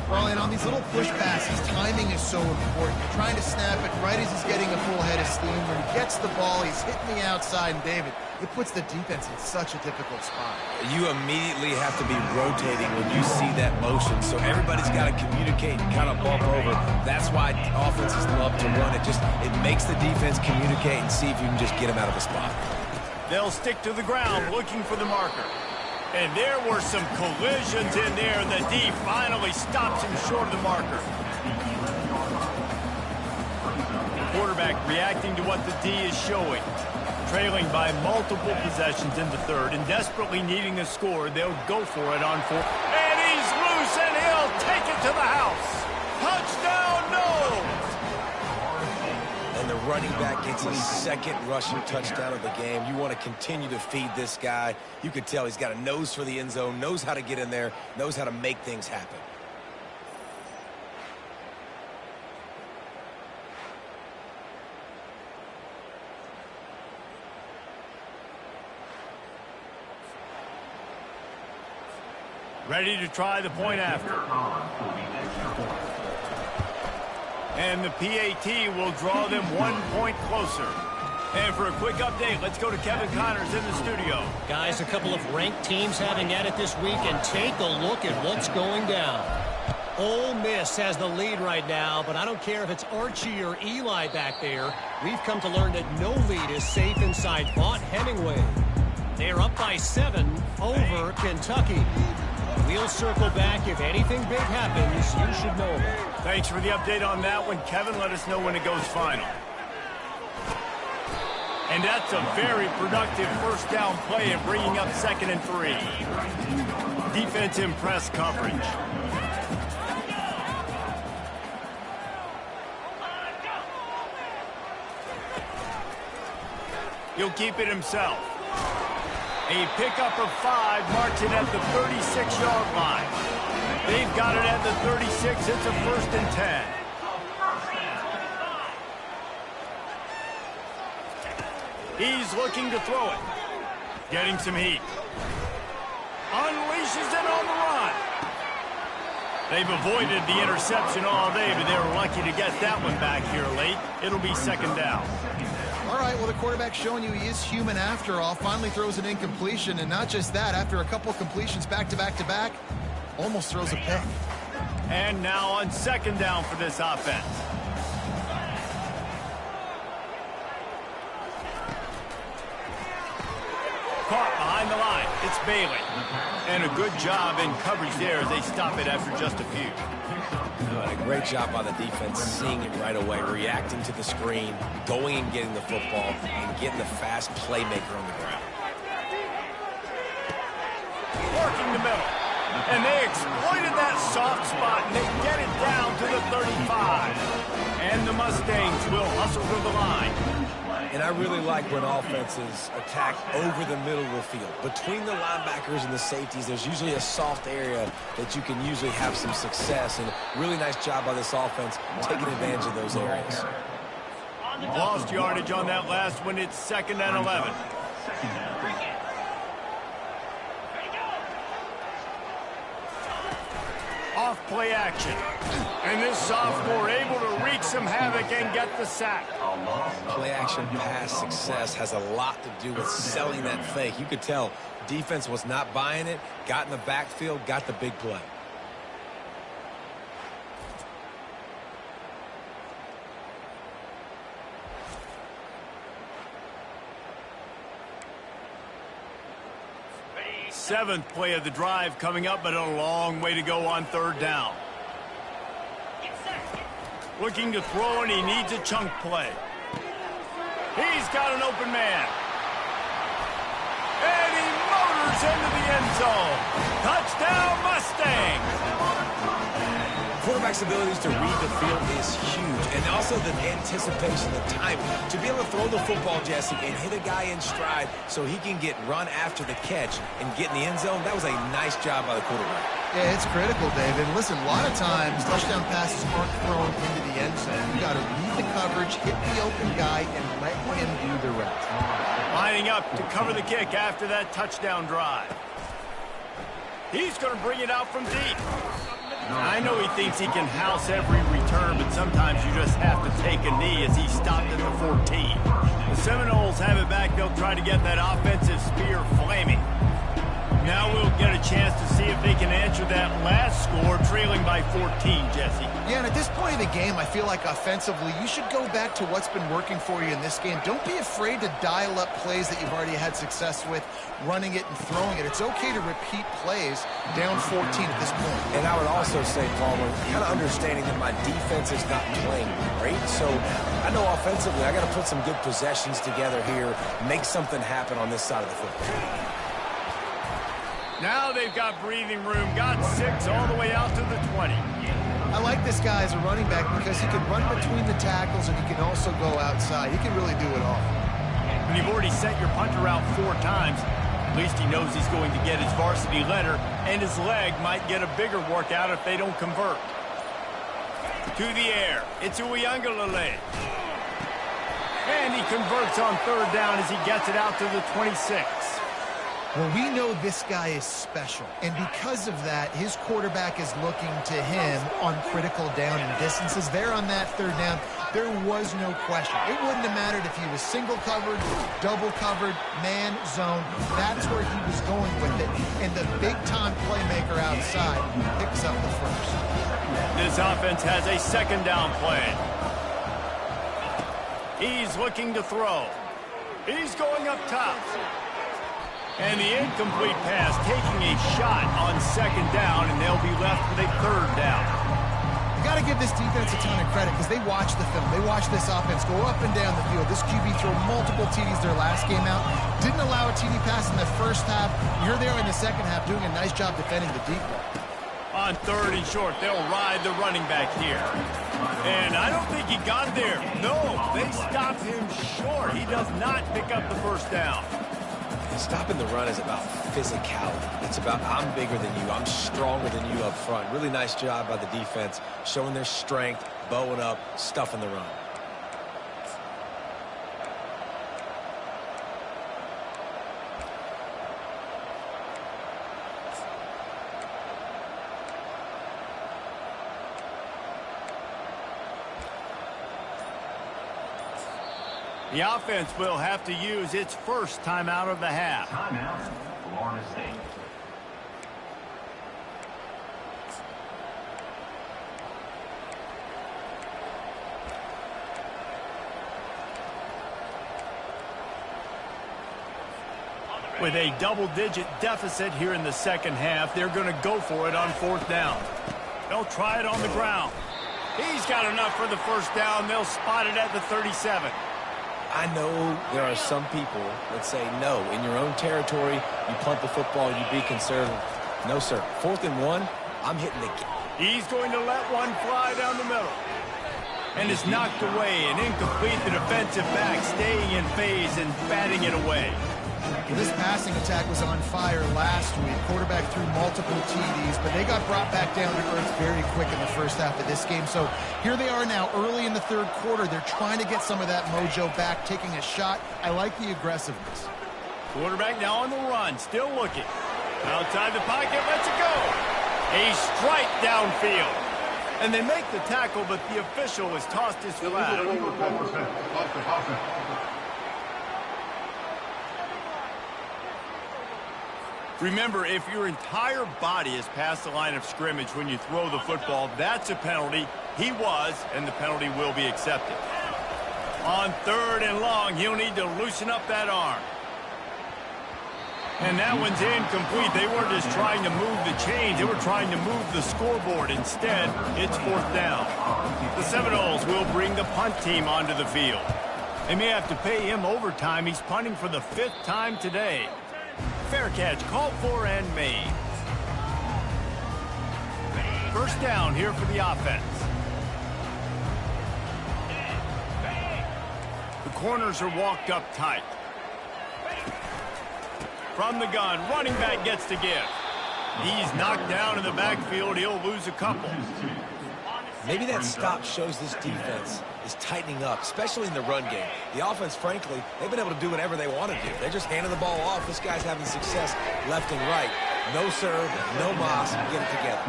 [SPEAKER 2] Well, and on these little push passes, timing is so important. You're trying to snap it right as he's getting a full head of steam. When he gets the ball, he's hitting the outside, and David, it puts the defense in such a difficult spot.
[SPEAKER 3] You immediately have to be rotating when you see that motion, so everybody's got to communicate and kind of bump over. That's why offenses love to run it. It makes the defense communicate and see if you can just get them out of the spot.
[SPEAKER 1] They'll stick to the ground looking for the marker. And there were some collisions in there, and the D finally stops him short of the marker. Quarterback reacting to what the D is showing. Trailing by multiple possessions in the 3rd and desperately needing a score, they'll go for it on 4th. And he's loose, and he'll take it to the house. Touchdown, no!
[SPEAKER 3] And the running back gets his 2nd rushing touchdown of the game. You want to continue to feed this guy. You could tell he's got a nose for the end zone, knows how to get in there, knows how to make things happen.
[SPEAKER 1] Ready to try the point after. And the PAT will draw them 1 point closer. And for a quick update, let's go to Kevin Connors in the studio.
[SPEAKER 5] Guys, a couple of ranked teams having at it this week, and take a look at what's going down. Ole Miss has the lead right now, but I don't care if it's Archie or Eli back there. We've come to learn that no lead is safe inside Vaught Hemingway. They're up by 7 over Kentucky. We'll circle back. If anything big happens, you should know about it.
[SPEAKER 1] Thanks for the update on that one, Kevin. Let us know when it goes final. And that's a very productive first down play and bringing up 2nd and 3. Defense in press coverage. He'll keep it himself. A pickup of 5 marks it at the 36-yard line. They've got it at the 36. It's a 1st and 10. He's looking to throw it. Getting some heat. Unleashes it on the run. They've avoided the interception all day, but they were lucky to get that one back here late. It'll be 2nd down.
[SPEAKER 2] All right, well, the quarterback's showing you he is human after all. Finally throws an incompletion, and not just that, after a couple completions back to back to back, almost throws a pick.
[SPEAKER 1] And now on 2nd down for this offense. Caught behind the line. It's Bailey. And a good job in coverage there as they stop it after just a few.
[SPEAKER 3] A great job by the defense, seeing it right away, reacting to the screen, going and getting the football, and getting the fast playmaker on the ground.
[SPEAKER 1] Working the middle. And they exploited that soft spot, and they get it down to the 35. And the Mustangs will hustle to the line.
[SPEAKER 3] And I really like when offenses attack over the middle of the field. Between the linebackers and the safeties, there's usually a soft area that you can usually have some success. And really nice job by this offense taking advantage of those areas.
[SPEAKER 1] Lost yardage on that last one. It's 2nd and 11. Off play action. And this sophomore able to wreak some havoc and get the sack.
[SPEAKER 3] Play action pass success has a lot to do with selling that fake. You could tell defense was not buying it, got in the backfield, got the big play.
[SPEAKER 1] Seventh play of the drive coming up, but a long way to go on 3rd down. Looking to throw, and he needs a chunk play. He's got an open man. And he motors into the end zone. Touchdown, Mustangs!
[SPEAKER 3] Quarterback's abilities to read the field is huge, and also the anticipation, the timing. To be able to throw the football, Jesse, and hit a guy in stride so he can get run after the catch and get in the end zone, that was a nice job by the quarterback.
[SPEAKER 2] Yeah, it's critical, David. Listen, a lot of times touchdown passes aren't thrown into the end zone. You got to read the coverage, hit the open guy, and let him do the rest.
[SPEAKER 1] Lining up to cover the kick after that touchdown drive. He's going to bring it out from deep. I know he thinks he can house every return, but sometimes you just have to take a knee as he stopped at the 14. The Seminoles have it back. They'll try to get that offensive spear flaming. Now we'll get a chance to see if they can answer that last score, trailing by 14, Jesse.
[SPEAKER 2] Yeah, and at this point of the game, I feel like offensively, you should go back to what's been working for you in this game. Don't be afraid to dial up plays that you've already had success with, running it and throwing it. It's okay to repeat plays down 14 at this point.
[SPEAKER 3] And I would also say, Palmer, kind of understanding that my defense is not playing great. So I know offensively I got to put some good possessions together here, make something happen on this side of the football.
[SPEAKER 1] Now they've got breathing room, got 6 all the way out to the 20.
[SPEAKER 2] I like this guy as a running back because he can run between the tackles and he can also go outside. He can really do it all.
[SPEAKER 1] When you've already sent your punter out 4 times, at least he knows he's going to get his varsity letter, and his leg might get a bigger workout if they don't convert. To the air, it's Uiagalelei. And he converts on 3rd down as he gets it out to the 26.
[SPEAKER 2] Well, we know this guy is special, and because of that, his quarterback is looking to him on critical down and distances. There on that 3rd down, there was no question. It wouldn't have mattered if he was single covered, double covered, man, zone. That's where he was going with it, and the big-time playmaker outside picks up the first.
[SPEAKER 1] This offense has a 2nd down play. He's looking to throw. He's going up top. And the incomplete pass taking a shot on 2nd down, and they'll be left with a 3rd down.
[SPEAKER 2] You got to give this defense a ton of credit because they watch the film. They watch this offense go up and down the field. This QB threw multiple TDs their last game out. Didn't allow a TD pass in the first half. Here they are in the second half doing a nice job defending the deep ball.
[SPEAKER 1] On 3rd and short, they'll ride the running back here. And I don't think he got there. No, they stopped him short. He does not pick up the 1st down.
[SPEAKER 3] Stopping the run is about physicality. It's about I'm bigger than you. I'm stronger than you up front. Really nice job by the defense, showing their strength, bowing up, stuffing the run.
[SPEAKER 1] The offense will have to use its first timeout of the half.
[SPEAKER 6] Timeout, Florida State.
[SPEAKER 1] With a double-digit deficit here in the second half, they're going to go for it on 4th down. They'll try it on the ground. He's got enough for the 1st down. They'll spot it at the 37.
[SPEAKER 3] I know there are some people that say, no, in your own territory, you punt the football, you be conservative. No, sir. 4th and 1, I'm hitting the...
[SPEAKER 1] He's going to let one fly down the middle. and is knocked away and incomplete. The defensive back staying in phase and batting it away.
[SPEAKER 2] Well, this passing attack was on fire last week. Quarterback threw multiple TDs, but they got brought back down to earth very quick in the first half of this game. So here they are now early in the third quarter. They're trying to get some of that mojo back, taking a shot. I like the aggressiveness.
[SPEAKER 1] Quarterback now on the run, still looking. Outside the pocket, lets it go. A strike downfield. And they make the tackle, but the official has tossed his flag. Remember, if your entire body is past the line of scrimmage when you throw the football, that's a penalty. He was, and the penalty will be accepted. On 3rd and long, he'll need to loosen up that arm. And that one's incomplete. They weren't just trying to move the chains. They were trying to move the scoreboard. Instead, it's 4th down. The Seminoles will bring the punt team onto the field. They may have to pay him overtime. He's punting for the 5th time today. Fair catch called for and made. First down here for the offense. The corners are walked up tight. From the gun, running back gets to give. He's knocked down in the backfield. He'll lose a couple.
[SPEAKER 3] Maybe that stop shows this defense is tightening up, especially in the run game. The offense, frankly, they've been able to do whatever they want to do. They're just handing the ball off. This guy's having success left and right. No serve, no moss, get it together.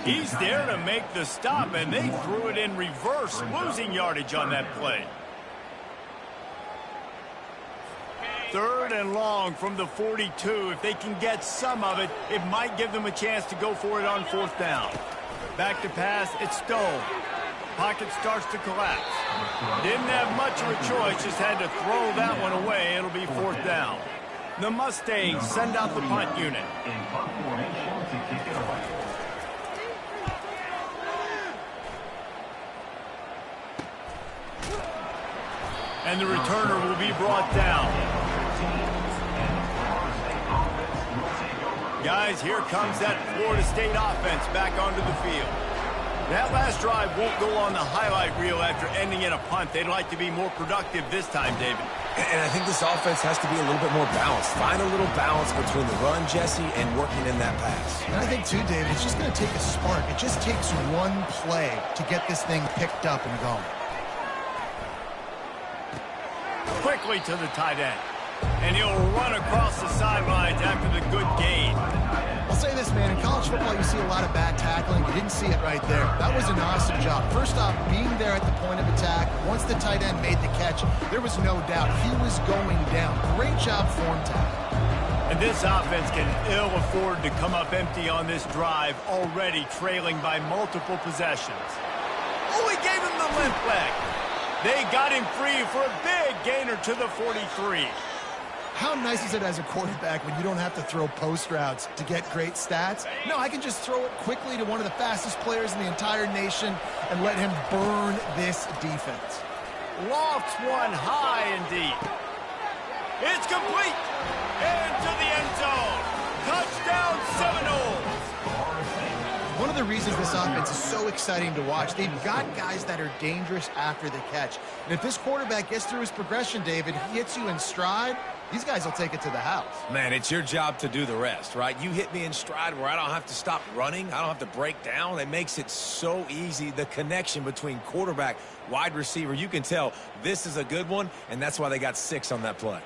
[SPEAKER 1] He's there to make the stop, and they threw it in reverse, losing yardage on that play. 3rd and long from the 42. If they can get some of it, it might give them a chance to go for it on 4th down. Back to pass, it's Stone. Pocket starts to collapse. Didn't have much of a choice, just had to throw that one away. It'll be 4th down. The Mustangs send out the punt unit.
[SPEAKER 6] In punt formation to kick it away.
[SPEAKER 1] And the returner will be brought down. Guys, here comes that Florida State offense back onto the field. That last drive won't go on the highlight reel after ending in a punt. They'd like to be more productive this time, David.
[SPEAKER 3] And I think this offense has to be a little bit more balanced. Find a little balance between the run, Jesse, and working in that pass.
[SPEAKER 2] And I think, too, David, it's just going to take a spark. It just takes one play to get this thing picked up and going.
[SPEAKER 1] Quickly to the tight end. And he'll run across the sidelines after the good gain.
[SPEAKER 2] I'll say this, man. In college football, you see a lot of bad tackling. You didn't see it right there. That was an awesome job. First off, being there at the point of attack. Once the tight end made the catch, there was no doubt he was going down. Great job form tackle.
[SPEAKER 1] And this offense can ill afford to come up empty on this drive, already trailing by multiple possessions. Oh, he gave him the limp leg. They got him free for a big gainer to the 43.
[SPEAKER 2] How nice is it as a quarterback when you don't have to throw post routes to get great stats? No, I can just throw it quickly to one of the fastest players in the entire nation and let him burn this defense.
[SPEAKER 1] Lofts one high and deep. It's complete. Into the end zone. Touchdown Seminoles.
[SPEAKER 2] One of the reasons this offense is so exciting to watch, they've got guys that are dangerous after the catch. And if this quarterback gets through his progression, David, he hits you in stride, these guys will take it to the house.
[SPEAKER 3] Man, it's your job to do the rest, right? You hit me in stride where I don't have to stop running. I don't have to break down. It makes it so easy. The connection between quarterback, wide receiver, you can tell this is a good one, and that's why they got 6 on that play.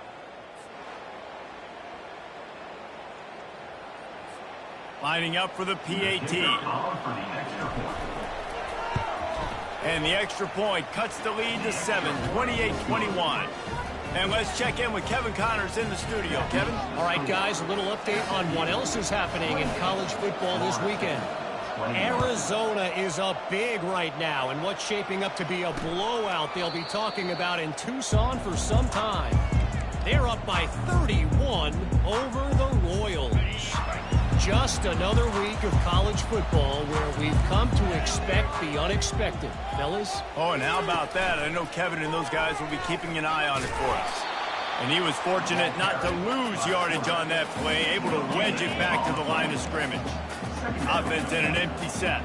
[SPEAKER 1] Lining up for the PAT. And the extra point cuts the lead to 7, 28-21. And let's check in with Kevin Connors in the studio. Kevin?
[SPEAKER 5] All right, guys, a little update on what else is happening in college football this weekend. Arizona is up big right now, and what's shaping up to be a blowout they'll be talking about in Tucson for some time. They're up by 31 over the Royals. Just another week of college football where we've come to expect the unexpected. Fellas?
[SPEAKER 1] Oh, and how about that? I know Kevin and those guys will be keeping an eye on it for us. And he was fortunate not to lose yardage on that play, able to wedge it back to the line of scrimmage. Offense in an empty set.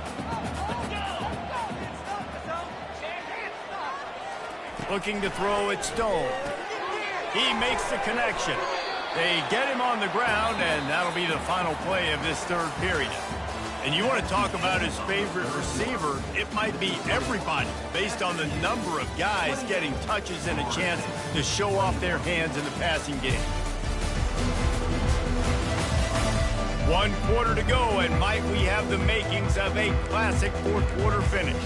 [SPEAKER 1] Looking to throw it Stone. He makes the connection. They get him on the ground, and that'll be the final play of this third period. And you want to talk about his favorite receiver, it might be everybody based on the number of guys getting touches and a chance to show off their hands in the passing game. 1 quarter to go, and might we have the makings of a classic fourth quarter finish.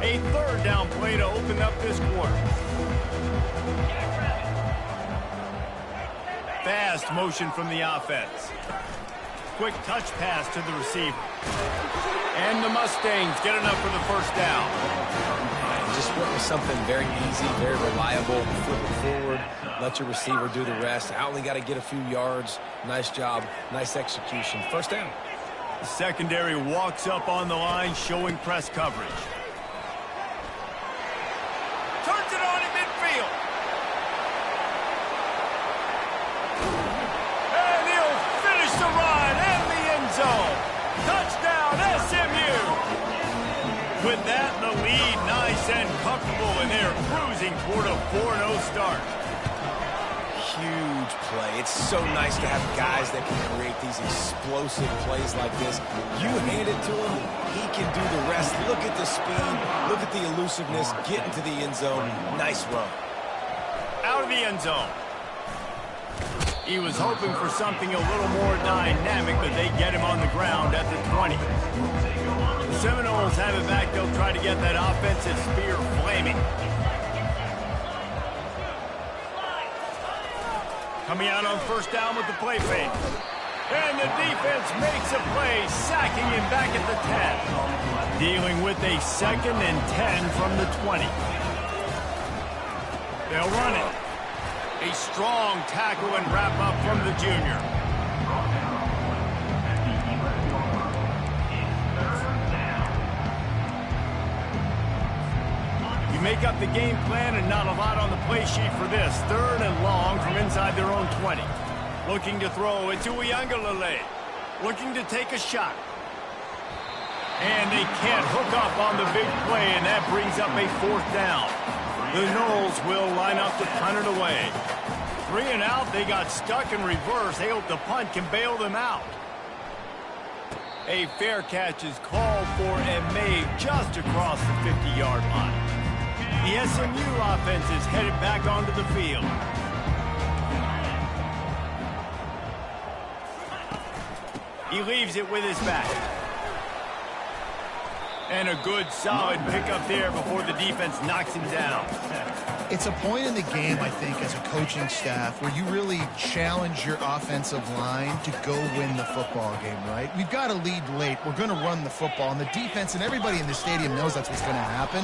[SPEAKER 1] A third down play to open up this quarter. Fast motion from the offense. Quick touch pass to the receiver. And the Mustangs get enough for the first down.
[SPEAKER 3] Just went with something very easy, very reliable. Flip it forward, let your receiver do the rest. I only got to get a few yards. Nice job, nice execution. First down.
[SPEAKER 1] The secondary walks up on the line, showing press coverage. Turns it on in midfield. And he'll finish the run and the end zone. Touchdown, SMU. With that, the lead nice and comfortable, and they're cruising toward a 4-0 start.
[SPEAKER 3] Huge play. It's so nice to have guys that can create these explosive plays like this. You hand it to him, he can do the rest. Look at the speed, look at the elusiveness, get into the end zone. Nice run.
[SPEAKER 1] Out of the end zone. He was hoping for something a little more dynamic, but they get him on the ground at the 20. The Seminoles have it back. They'll try to get that offensive spear flaming. Coming out on first down with the play fake. And the defense makes a play, sacking him back at the 10. Dealing with a 2nd and 10 from the 20. They'll run it. A strong tackle and wrap up from the junior. You make up the game plan and not a lot on the play sheet for this. 3rd and long from inside their own 20. Looking to throw it to Uiagalelei. Looking to take a shot. And they can't hook up on the big play, and that brings up a 4th down. The Noles will line up to punt it away. 3 and out, they got stuck in reverse. They hope the punt can bail them out. A fair catch is called for and made just across the 50-yard line. The SMU offense is headed back onto the field. He leaves it with his back. And a good, solid pickup there before the defense knocks him down.
[SPEAKER 2] It's a point in the game, I think, as a coaching staff, where you really challenge your offensive line to go win the football game, right? We've got to lead late. We're going to run the football. And the defense and everybody in the stadium knows that's what's going to happen.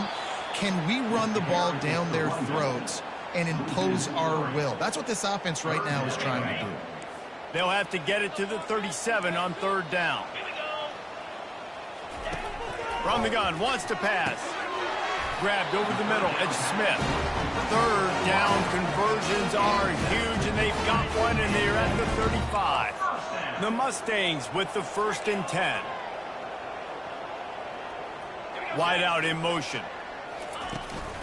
[SPEAKER 2] Can we run the ball down their throats and impose our will? That's what this offense right now is trying to do.
[SPEAKER 1] They'll have to get it to the 37 on 3rd down. From the gun, wants to pass. Grabbed over the middle, it's Smith. 3rd down conversions are huge, and they've got one, and they're at the 35. The Mustangs with the 1st and 10. Wide out in motion.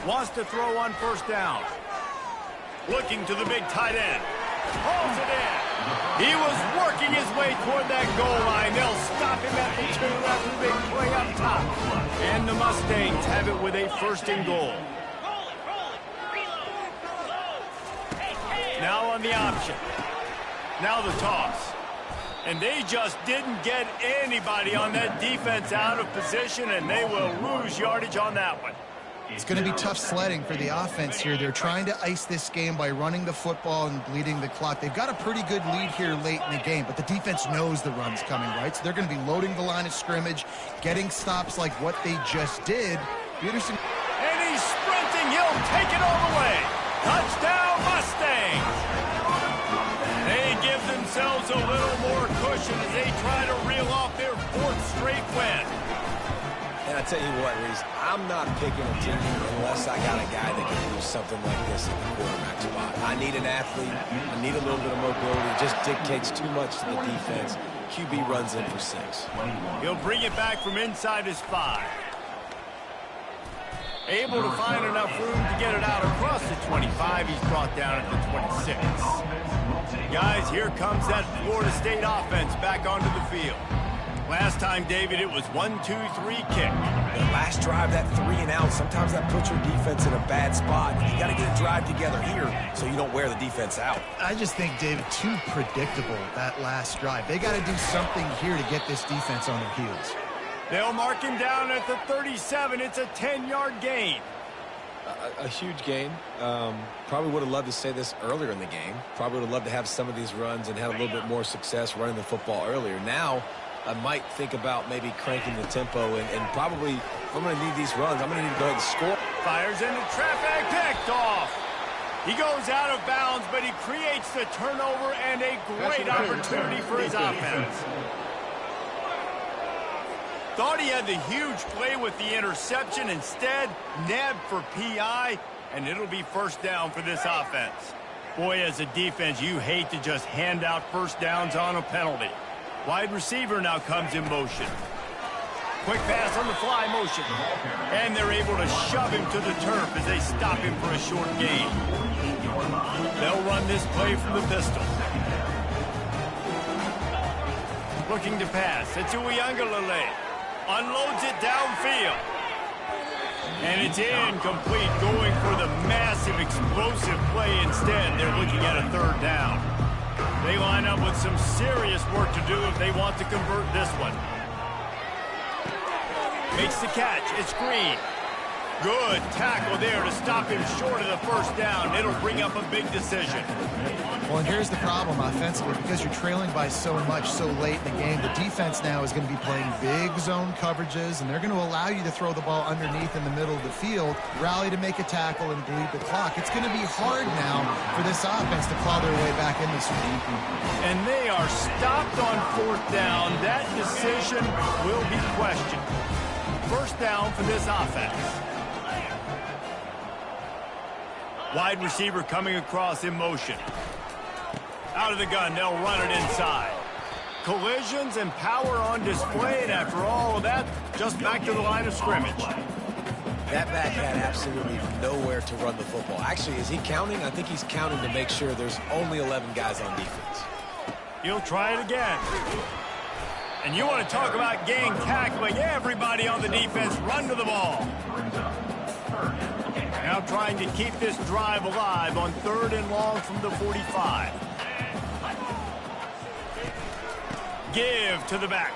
[SPEAKER 1] Wants to throw on 1st down. Looking to the big tight end. Hauls it in. He was working his way toward that goal line. They'll stop him at the 2 after the big play up top. And the Mustangs have it with a 1st and goal. Now on the option. Now the toss. And they just didn't get anybody on that defense out of position, and they will lose yardage on that one.
[SPEAKER 2] It's going to be tough sledding for the offense here. They're trying to ice this game by running the football and bleeding the clock. They've got a pretty good lead here late in the game, but the defense knows the run's coming, right? So they're going to be loading the line of scrimmage, getting stops like what they just did. Peterson.
[SPEAKER 1] And he's sprinting. He'll take it all the way. Touchdown, Mustangs. They give themselves a little more cushion as they try to reel off their 4th straight win.
[SPEAKER 3] And I tell you what, Reese, I'm not picking a team unless I got a guy that can do something like this in the quarterback spot. I need an athlete. I need a little bit of mobility. It just dictates too much to the defense. QB runs in for 6.
[SPEAKER 1] He'll bring it back from inside his 5. Able to find enough room to get it out across the 25. He's brought down at the 26. Guys, here comes that Florida State offense back onto the field. Last time, David, it was 1-2-3 kick.
[SPEAKER 3] The last drive, that 3 and out, sometimes that puts your defense in a bad spot. You got to get a drive together here so you don't wear the defense out.
[SPEAKER 2] I just think, David, too predictable, that last drive. They got to do something here to get this defense on their heels.
[SPEAKER 1] They'll mark him down at the 37. It's a 10-yard gain.
[SPEAKER 3] A huge gain. Probably would have loved to say this earlier in the game. Probably would have loved to have some of these runs and had a little bit more success running the football earlier. Now, I might think about maybe cranking the tempo and probably, if I'm going to need these runs, I'm going to need to go ahead and score.
[SPEAKER 1] Fires into traffic, picked off. He goes out of bounds, but he creates the turnover and a great opportunity for his offense. Thought he had the huge play with the interception. Instead, nabbed for PI, and it'll be first down for this offense. Boy, as a defense, you hate to just hand out first downs on a penalty. Wide receiver now comes in motion. Quick pass on the fly motion. And they're able to shove him to the turf as they stop him for a short gain. They'll run this play from the pistol. Looking to pass. It's Uiagalelei. Unloads it downfield. And it's incomplete, going for the massive explosive play instead. They're looking at a 3rd down. They line up with some serious work to do if they want to convert this one. Makes the catch. It's Green. Good tackle there to stop him short of the first down. It'll bring up a big decision.
[SPEAKER 2] Well, and here's the problem offensively. Because you're trailing by so much so late in the game, the defense now is going to be playing big zone coverages, and they're going to allow you to throw the ball underneath in the middle of the field, rally to make a tackle, and bleed the clock. It's going to be hard now for this offense to claw their way back in this one.
[SPEAKER 1] And they are stopped on 4th down. That decision will be questioned. First down for this offense. Wide receiver coming across in motion. Out of the gun, they'll run it inside. Collisions and power on display, and after all of that, just back to the line of scrimmage.
[SPEAKER 3] That back had absolutely nowhere to run the football. Actually, is he counting? I think he's counting to make sure there's only 11 guys on defense.
[SPEAKER 1] He'll try it again. And you want to talk about gang tackling. Everybody on the defense run to the ball. Now trying to keep this drive alive on 3rd and long from the 45. Give to the back.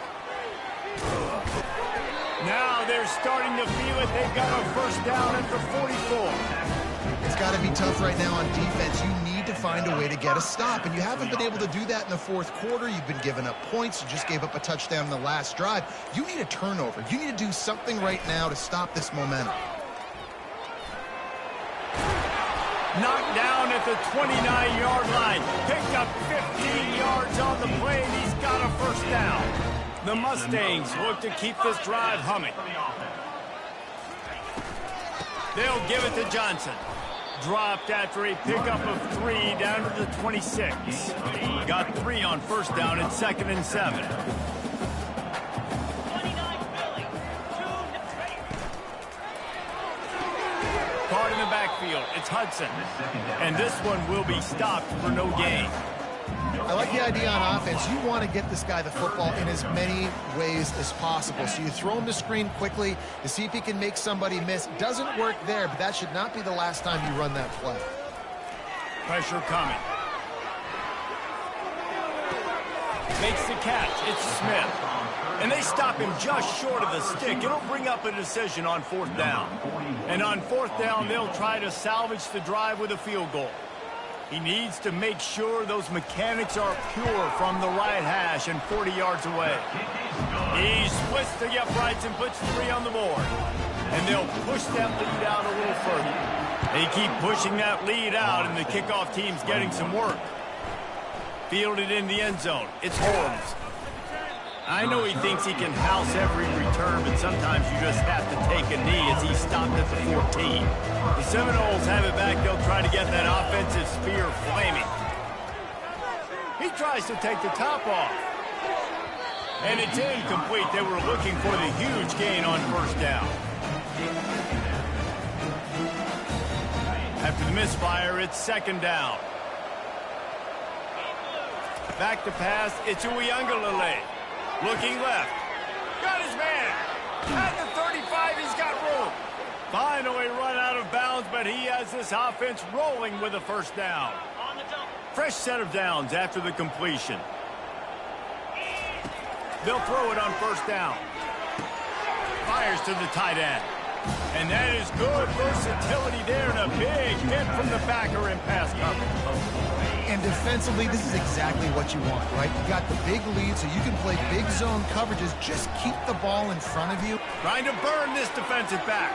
[SPEAKER 1] Now they're starting to feel it. They've got a first down at the 44.
[SPEAKER 2] It's got to be tough right now on defense. You need to find a way to get a stop, and you haven't been able to do that in the 4th quarter. You've been giving up points. You just gave up a touchdown in the last drive. You need a turnover. You need to do something right now to stop this momentum.
[SPEAKER 1] Knocked down at the 29-yard line. Picked up 15 yards on the play, and he's got a first down. The Mustangs look to keep this drive humming. They'll give it to Johnson. Dropped after a pickup of 3 down to the 26. Got 3 on first down and 2nd and 7. Caught in the backfield. It's Hudson. And this one will be stopped for no gain.
[SPEAKER 2] I like the idea on offense. You want to get this guy the football in as many ways as possible. So you throw him to screen quickly to see if he can make somebody miss. Doesn't work there, but that should not be the last time you run that play.
[SPEAKER 1] Pressure coming. Makes the catch. It's Smith. And they stop him just short of the stick. It'll bring up a decision on 4th down. And on 4th down, they'll try to salvage the drive with a field goal. He needs to make sure those mechanics are pure from the right hash and 40 yards away. He splits the uprights and puts 3 on the board. And they'll push that lead out a little further. They keep pushing that lead out, and the kickoff team's getting some work. Fielded in the end zone. It's Holmes. I know he thinks he can house every return, but sometimes you just have to take a knee as he stopped at the 14. The Seminoles have it back. They'll try to get that offensive spear flaming. He tries to take the top off. And it's incomplete. They were looking for the huge gain on first down. After the misfire, it's second down. Back to pass. It's Uyunglele. Looking left. Got his man. At the 35, he's got room. Finally run out of bounds, but he has this offense rolling with a first down. Fresh set of downs after the completion. They'll throw it on first down. Fires to the tight end. And that is good versatility there and a big hit from the backer in pass coverage.
[SPEAKER 2] And defensively, this is exactly what you want, right? You got the big lead, so you can play big zone coverages. Just keep the ball in front of you.
[SPEAKER 1] Trying to burn this defensive back.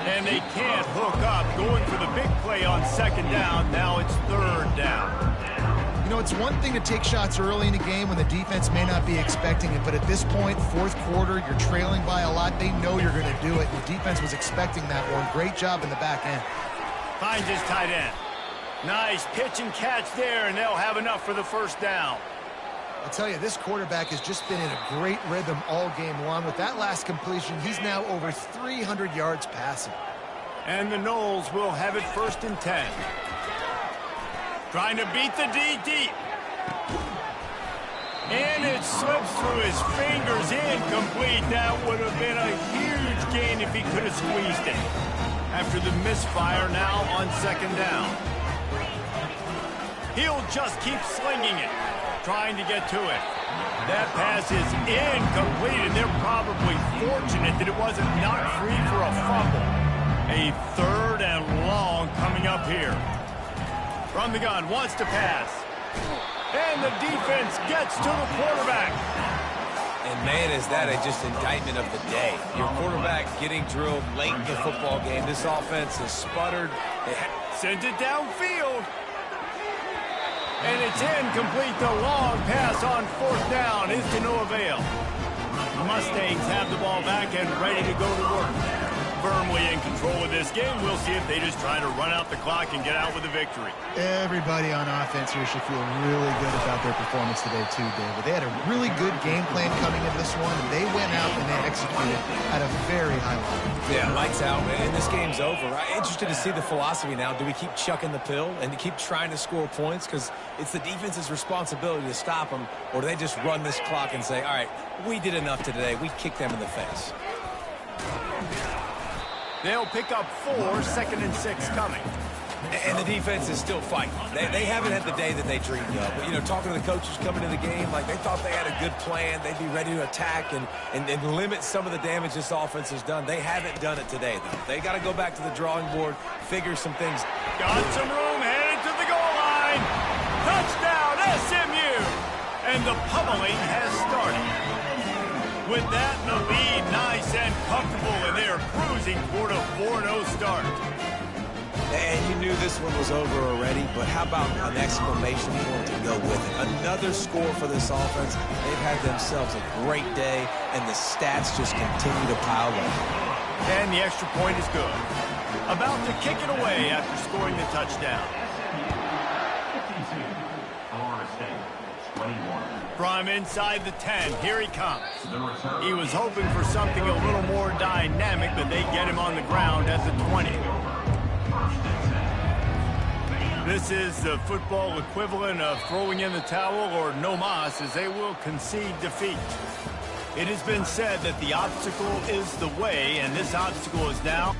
[SPEAKER 1] And they can't hook up. Going for the big play on second down. Now it's third down.
[SPEAKER 2] You know, it's one thing to take shots early in a game when the defense may not be expecting it, but at this point, fourth quarter, you're trailing by a lot. They know you're going to do it. The defense was expecting that one. Great job in the back end.
[SPEAKER 1] Finds his tight end. Nice pitch and catch there, and they'll have enough for the first down.
[SPEAKER 2] I'll tell you, this quarterback has just been in a great rhythm all game long. With that last completion, he's now over 300 yards passing.
[SPEAKER 1] And the Noles will have it first and 10. Trying to beat the D deep. And it slips through his fingers, incomplete. That would have been a huge gain if he could have squeezed it. After the misfire, now on second down. He'll just keep slinging it, trying to get to it. That pass is incomplete, and they're probably fortunate that it wasn't knocked free for a fumble. A third and long coming up here. From the gun, wants to pass. And the defense gets to the quarterback.
[SPEAKER 3] And, man, is that just indictment of the day. Your quarterback getting drilled late in the football game. This offense has sputtered.
[SPEAKER 1] Sends it downfield. And it's incomplete. The long pass on fourth down is to no avail. The Mustangs have the ball back and ready to go to work. Firmly in control of this game. We'll see if they just try to run out the clock and get out with a victory.
[SPEAKER 2] Everybody on offense here should feel really good about their performance today too, David. They had a really good game plan coming in this one, and they went out and they executed at a very high level.
[SPEAKER 3] Yeah, lights out, man. This game's over. I'm interested to see the philosophy now. Do we keep chucking the pill and to keep trying to score points? Because it's the defense's responsibility to stop them, or do they just run this clock and say, all right, we did enough today. We kicked them in the face.
[SPEAKER 1] They'll pick up 4, second and 6 coming.
[SPEAKER 3] And the defense is still fighting. They haven't had the day that they dreamed of. But, you know, talking to the coaches coming to the game, like they thought they had a good plan. They'd be ready to attack and limit some of the damage this offense has done. They haven't done it today, though. They got to go back to the drawing board, figure some things.
[SPEAKER 1] Got some room, headed to the goal line. Touchdown, SMU. And the pummeling has started. With that in the lead, nice and comfortable, and they're cruising toward a 4-0 start.
[SPEAKER 3] And you knew this one was over already, but how about an exclamation point to go with it? Another score for this offense. They've had themselves a great day, and the stats just continue to pile up.
[SPEAKER 1] And the extra point is good. About to kick it away after scoring the touchdown.
[SPEAKER 6] 52, Florida State, 21.
[SPEAKER 1] From inside the 10, here he comes.
[SPEAKER 6] The return.
[SPEAKER 1] He was hoping for something a little more dynamic, but they get him on the ground at the 20. This is the football equivalent of throwing in the towel or no mas, as they will concede defeat. It has been said that the obstacle is the way, and this obstacle is now